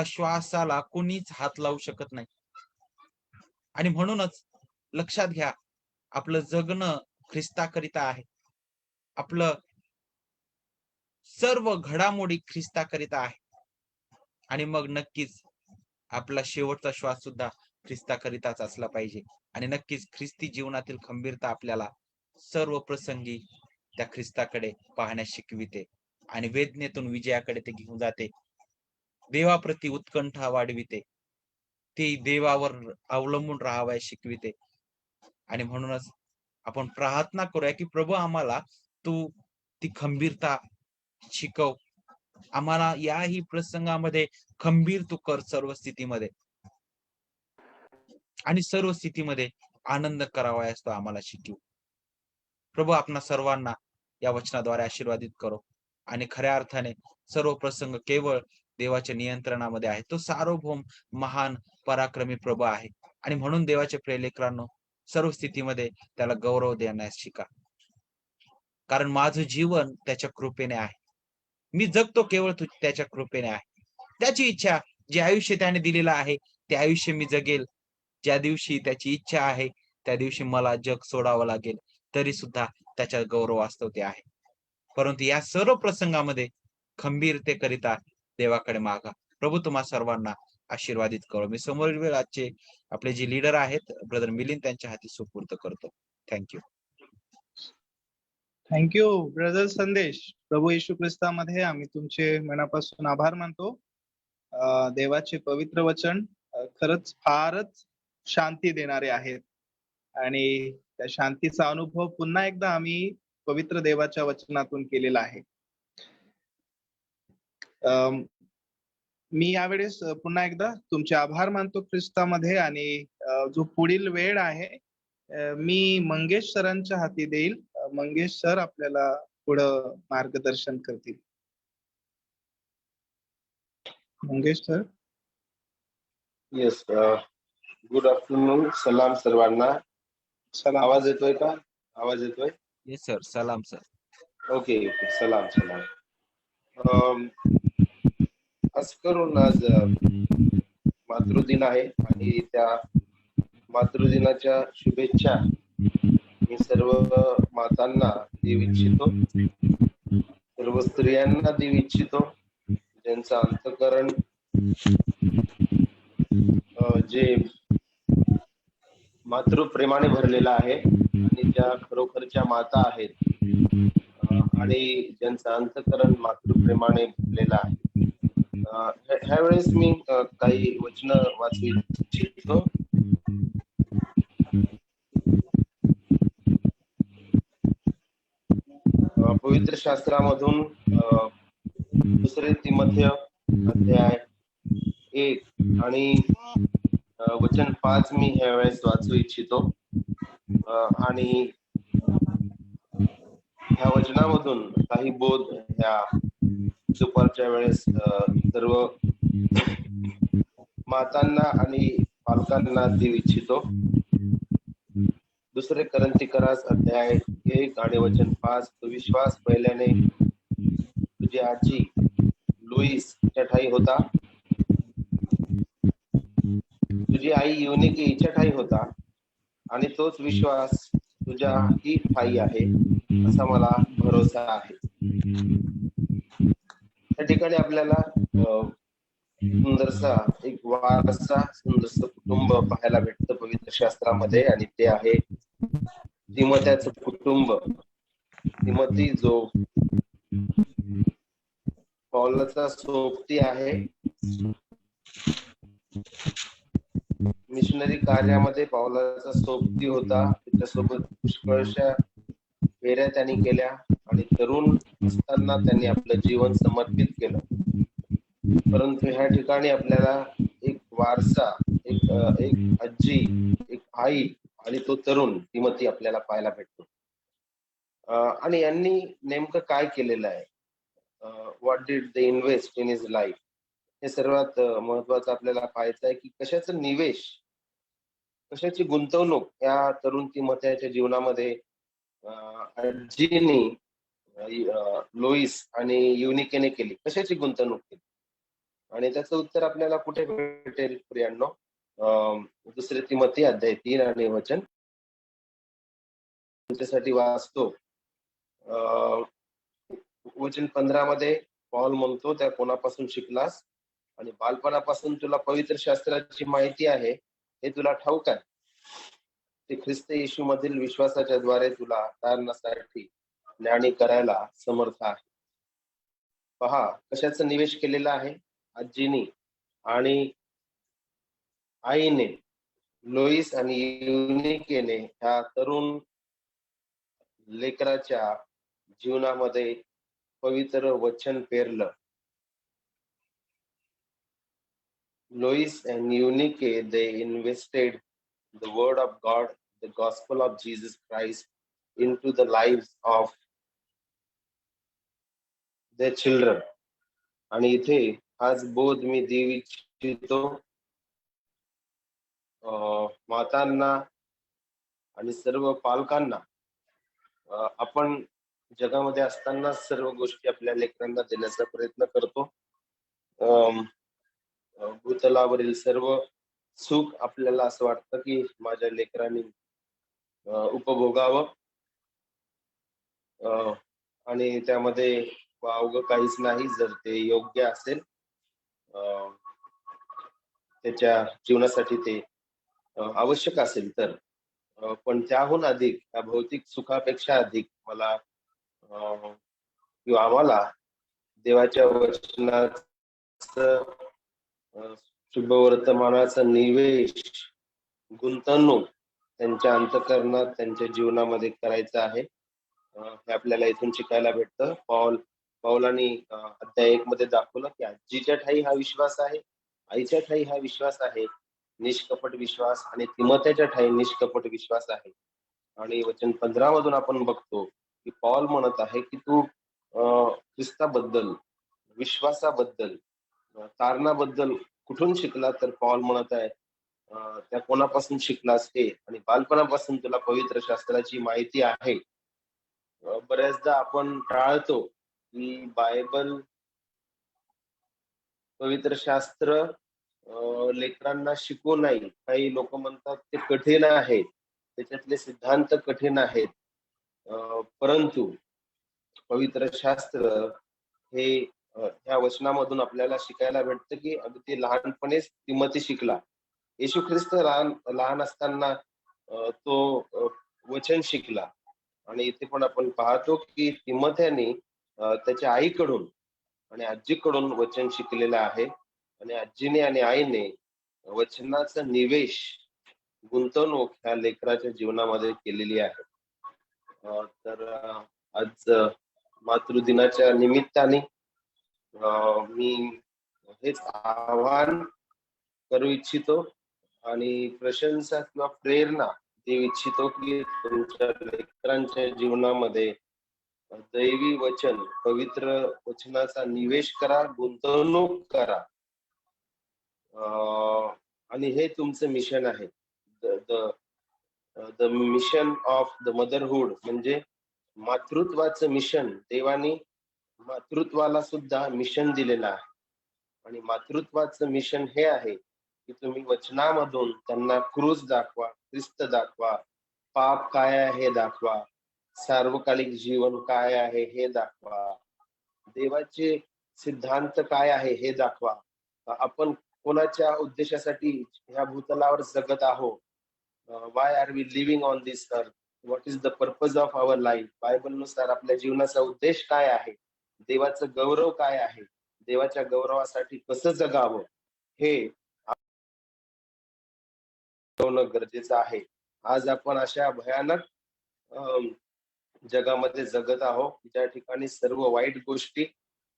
श्वासाला कोणीच हात लावू शकत नाही. आणि म्हणूनच लक्षात घ्या, आपलं जगणं ख्रिस्ताकरिता आहे. आपलं सर्व घडामोडी ख्रिस्ताकरिता आहे. आणि मग नक्कीच आपला शेवटचा श्वास सुद्धा ख्रिस्ताकरिताच असला पाहिजे. आणि नक्कीच ख्रिस्ती जीवनातील खंबीरता आपल्याला सर्व प्रसंगी त्या ख्रिस्ताकडे पाहण्यास शिकविते आणि वेदनेतून विजयाकडे ते घेऊन जाते. देवाप्रती उत्कंठा वाढविते, ती देवावर अवलंबून राहावयास शिकविते. आणि म्हणूनच आपण प्रार्थना करूया की प्रभू आम्हाला तू ती खंबीरता शिकव. आम्हाला याही प्रसंगामध्ये खंबीर तू कर सर्व स्थितीमध्ये, आणि सर्व स्थितीमध्ये आनंद करावयास तो आम्हाला शिकव. प्रभू आपणा सर्वांना या वचनाद्वारे आशीर्वादित करो. आणि खऱ्या अर्थाने सर्व प्रसंग केवळ देवाच्या नियंत्रणामध्ये आहे. तो सार्वभौम महान पराक्रमी प्रभू आहे. आणि म्हणून देवाचे प्रिय लेकरांनो, सर्व स्थितीमध्ये त्याला गौरव देण्यास शिका. कारण माझं जीवन त्याच्या कृपेने आहे. मी जगतो केवळ त्याच्या कृपेने आहे. त्याची इच्छा, जे आयुष्य त्याने दिलेलं आहे ते आयुष्य मी जगेल. ज्या दिवशी त्याची इच्छा आहे त्या दिवशी मला जग सोडावं लागेल, तरी सुद्धा त्याच्या गौरवास्तव ते आहे. परंतु या सर्व प्रसंगामध्ये खंबीरतेकरिता देवाकडे मागा. प्रभू तुम्हा सर्वांना आशीर्वादित करो. मी समोरील वेळ आजचे आपले जे लीडर आहेत ब्रदर मिलिंद त्यांच्या हाती सुपूर्द करतो. थँक्यू. थँक्यू ब्रदर संदेश. प्रभू येशू ख्रिस्तामध्ये आम्ही तुमचे मनापासून आभार मानतो. देवाचे पवित्र वचन खरंच फारच शांती देणारे आहेत आणि त्या शांतीचा अनुभव पुन्हा एकदा आम्ही पवित्र देवाच्या वचनातून केलेला आहे. मी यावेळेस पुन्हा एकदा तुमचे आभार मानतो ख्रिस्तामध्ये आणि जो पुढील वेळ आहे मी मंगेश सरांच्या हाती देईल. मंगेश सर आपल्याला पुढं मार्गदर्शन करतील. Mangesh sir. Yes, good afternoon. सलाम सर्वांना. सलाम. आवाज येतोय का? आवाज येतोय? Yes sir. सलाम सर. Okay okay. सलाम सलाम. आज करून आज मातृदिन आहे आणि त्या मातृदिनाच्या शुभेच्छा मी सर्व मातांना देऊ इच्छितो, सर्व स्त्रियांना देऊ इच्छितो ज्यांचं अंतःकरण जे मातृप्रेमाने भरलेला आहे आणि ज्या खरोखरच्या माता आहेत आणि ज्यांचं अंतःकरण मातृप्रेमाने भरलेलं आहे. ह्यावेळेस मी काही वचन वाचू इच्छितो. पवित्र शास्त्रामधून 2 तिमोथेय अध्याय 1 आणि वचन 5 मी ह्यावेळेस वाचू इच्छितो आणि ह्या वचनामधून काही बोध ह्या दुपारच्या वेळेस सर्व मातांना आणि पालकांना देऊ इच्छितो. 2 करंथीकरास अध्याय 1 आणि वचन 5. तो विश्वास पहिल्याने तुझी आजी लुईस हिच्या ठाई होता, तुझी आई युनिके हिच्या ठाई होता आणि तोच विश्वास तुझ्या ही ठाई आहे असा मला भरोसा आहे. त्या ठिकाणी आपल्याला सुंदरसा एक वारसा, सुंदरस कुटुंब पाहायला भेटतं पवित्र शास्त्रामध्ये आणि ते आहे तिमोथ्याचं कुटुंब. तिमोथी जो पौलाचा सोबती आहे, मिशनरी कार्यामध्ये पौलाचा सोबती होता. त्याच्यासोबत पुष्कळशा फेऱ्या त्यांनी केल्या आणि तरुण असताना त्यांनी आपलं जीवन समर्पित केलं. परंतु ह्या ठिकाणी आपल्याला एक वारसा, एक आजी, एक आई आणि तो तरुण तिमोथी आपल्याला पाहायला भेटतो. आणि यांनी नेमकं काय केलेलं आहे, what did they invest in his life, हे सर्वात महत्वाचं आपल्याला पाहायचं आहे की कशाचं निवेश, कशाची गुंतवणूक या तरुण तिमोथ्याच्या जीवनामध्ये आजीनी, लोईस आणि युनिकेने केली. कशाची गुंतवणूक केली आणि त्याचं उत्तर आपल्याला कुठे भेटेल प्रियांनो? 2 तिमोथी अध्याय 3 आणि वचन त्याच्यासाठी वाचतो. वचन 15 मध्ये पौल म्हणतो, त्या कोणापासून शिकलास आणि बालपणापासून तुला पवित्र शास्त्राची माहिती आहे हे तुला ठाऊक आहे. ते ख्रिस्त येशू मधील विश्वासाच्या द्वारे तुला तारणासाठी ज्ञानी करायला समर्थ आहे. पहा कशाचं निवेश केलेलं आहे आजीनी आणि आईने. लोईस आणि युनिकेने ह्या तरुण लेकराच्या जीवनामध्ये पवित्र वचन पेरलं. Lois and Eunice, they invested the word of God, the gospel of Jesus Christ into the lives of their children. आणि इथे आज बोध मी देऊ इच्छितो मातांना आणि सर्व पालकांना. आपण जगामध्ये असताना सर्व गोष्टी आपल्या लेकरांना देण्याचा प्रयत्न करतो. भूतलावरील सर्व सुख आपल्याला असं वाटतं की माझ्या लेकरांनी उपभोगावं आणि त्यामध्ये वावगं काहीच नाही जर ते योग्य असेल, त्याच्या जीवनासाठी ते आवश्यक असेल तर. पण त्याहून अधिक, त्या भौतिक सुखापेक्षा अधिक मला किंवा आम्हाला देवाच्या वचनाचं शुभवर्तमानाचा निवेश, गुंतवणूक त्यांच्या अंतःकरणात, त्यांच्या जीवनामध्ये करायचं आहे. हे आपल्याला इथून शिकायला भेटतं. पौलानी अध्याय 1 मध्ये दाखवलं की आजीच्या ठाई हा विश्वास आहे, आईच्या ठाई हा विश्वास आहे, निष्कपट विश्वास, आणि तिमोथेच्या ठाई निष्कपट विश्वास आहे. आणि वचन 15 मधून आपण बघतो की पौल म्हणत आहे की तू ख्रिस्ताबद्दल, विश्वासाबद्दल, तारणाबद्दल कुठून शिकला, तर पौल म्हणत आहे त्या कोणापासून शिकलास हे, आणि बालपणापासून तुला पवित्र शास्त्राची माहिती आहे. बऱ्याचदा आपण टाळतो की बायबल, पवित्र शास्त्र लेकरांना शिकवू नाही. काही लोक म्हणतात ते कठीण आहे, त्याच्यातले सिद्धांत कठीण आहेत. परंतु पवित्र शास्त्र हे ह्या वचनामधून आपल्याला शिकायला भेटतं की अगदी लहानपणीच तिमोथी शिकला. येशू ख्रिस्त लहान असताना तो वचन शिकला. आणि इथे पण आपण पाहतो की तिमोथ्याने त्याच्या आईकडून आणि आजीकडून वचन शिकलेलं आहे. आणि आजीने आणि आईने वचनाचं निवेश, गुंतवणूक ह्या लेकराच्या जीवनामध्ये केलेली आहे. तर आज मातृदिनाच्या निमित्ताने मी हेच आवाहन करू इच्छितो आणि प्रशंसा किंवा प्रेरणा देऊ इच्छितो की तुमच्या लेकरांच्या जीवनामध्ये दैवी वचन, पवित्र वचनाचा निवेश करा, गुंतवणूक करा. आणि हे तुमचं मिशन आहे. The mission of the motherhood, म्हणजे मातृत्वाचं मिशन. देवानी मातृत्वाला सुद्धा मिशन दिलेलं आहे. आणि मातृत्वाचं मिशन हे आहे की तुम्ही वचनामधून त्यांना क्रूस दाखवा, ख्रिस्त दाखवा, पाप काय आहे हे दाखवा, सार्वकालिक जीवन काय आहे हे दाखवा, देवाचे सिद्धांत काय आहे हे दाखवा. आपण कोणाच्या उद्देशासाठी ह्या भूतलावर जगत आहोत, why are we living on this earth, what is the purpose of our life. बायबलनुसार आपल्या जीवनाचा उद्देश काय आहे, देवाचं गौरव काय आहे, देवाच्या गौरवासाठी कसं जगावं हे होणं गरजेचं आहे. आज आपण अशा भयानक जगामध्ये जगत आहोत ज्या ठिकाणी सर्व वाईट गोष्टी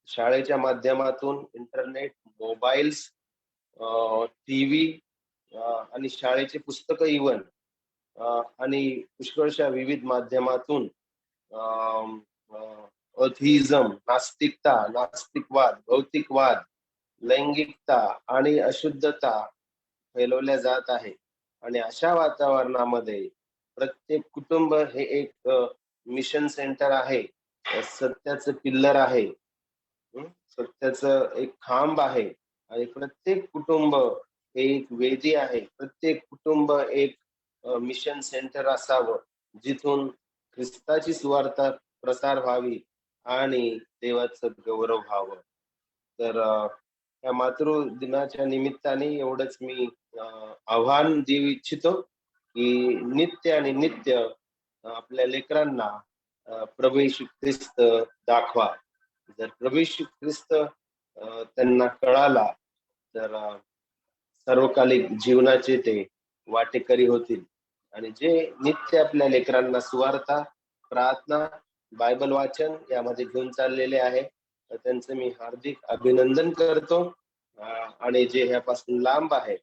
शाळेच्या माध्यमातून, इंटरनेट, मोबाईल्स, टीव्ही आणि शाळेचे पुस्तक इवन, आणि पुष्कळशा विविध माध्यमातून अथिइझम, नास्तिकता, नास्तिकवाद, भौतिकवाद, लैंगिकता आणि अशुद्धता फैलवल्या जात आहे. आणि अशा वातावरणामध्ये प्रत्येक कुटुंब हे एक मिशन सेंटर आहे, सत्याचं पिल्लर आहे, सत्याचं एक खांब आहे. आणि प्रत्येक कुटुंब हे एक वेदी आहे, प्रत्येक कुटुंब एक मिशन सेंटर असावं, जिथून ख्रिस्ताची सुवार्ता प्रसार व्हावी आणि देवाचं गौरव व्हावं. तर या मातृ दिनाच्या निमित्ताने एवढंच मी आव्हान देऊ इच्छितो की नित्य आणि नित्य आपल्या लेकरांना प्रभू येशू ख्रिस्त दाखवा. जर प्रभू येशू ख्रिस्त त्यांना कळाला तर सर्वकालिक जीवनाचे ते वाटेकरी होतील. आणि जे नित्य आपल्या लेकरांना सुवार्ता, प्रार्थना, बायबल वाचन यामध्ये घेऊन चाललेले आहे, तर त्यांचं मी हार्दिक अभिनंदन करतो. आणि जे ह्यापासून लांब आहे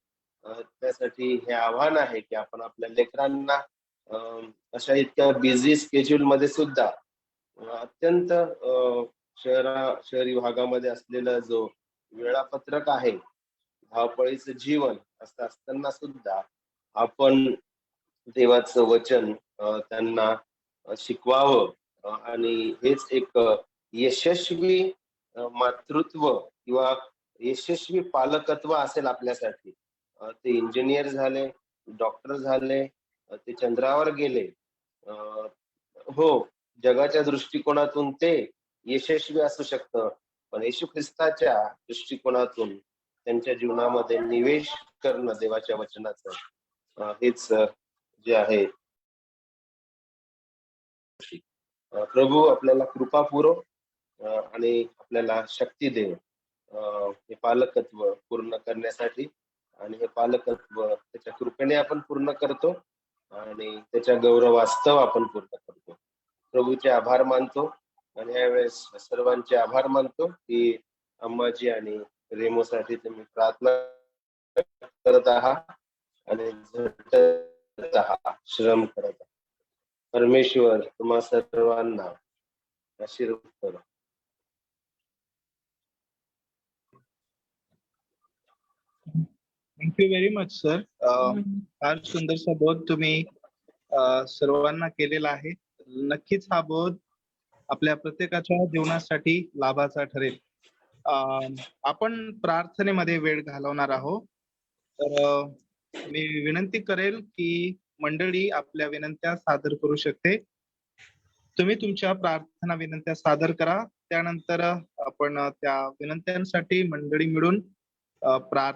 त्यासाठी हे आव्हान आहे की आपण आपल्या लेकरांना अशा इतक्या बिझी स्केड्यूल मध्ये सुद्धा अत्यंत शहरी भागामध्ये असलेला जो वेळापत्रक आहे, धावपळीचं जीवन असं असताना सुद्धा आपण देवाचं वचन त्यांना शिकवावं. आणि हेच एक यशस्वी मातृत्व किंवा यशस्वी पालकत्व असेल आपल्यासाठी. ते इंजिनियर झाले, डॉक्टर झाले, ते चंद्रावर गेले, हो, जगाच्या दृष्टिकोनातून ते यशस्वी असू शकतं, पण येशू ख्रिस्ताच्या दृष्टिकोनातून त्यांच्या जीवनामध्ये निवेश करणं देवाच्या वचनाचं हेच जे आहे. प्रभू आपल्याला कृपा पुरो आणि आपल्याला शक्ती दे हे पालकत्व पूर्ण करण्यासाठी. आणि हे पालकत्व त्याच्या कृपेने आपण पूर्ण करतो आणि त्याच्या गौरवास्तव आपण पूर्ण करतो. प्रभूचे आभार मानतो आणि यावेळेस सर्वांचे आभार मानतो की अम्माजी आणि रेमोसाठी तुम्ही प्रार्थना करत आहात आणि झटत आहात, श्रम करत आहात. परमेश्वर तुम्हा सर्वांना आशीर्वाद करो. Thank you very much sir. फार सुंदरसा बोध तुम्ही सर्वांना केलेला आहे. नक्कीच हा बोध आपल्या प्रत्येकाच्या जीवनासाठी लाभाचा ठरेल. आपण प्रार्थनेमध्ये वेळ घालवणार आहोत. तर मी विनंती करेल की मंडळी आपल्या विनंत्या सादर करू शकते. तुम्ही तुमच्या प्रार्थना विनंत्या सादर करा. त्यानंतर आपण त्या विनंत्यांसाठी मंडळी मिळून प्रार्थना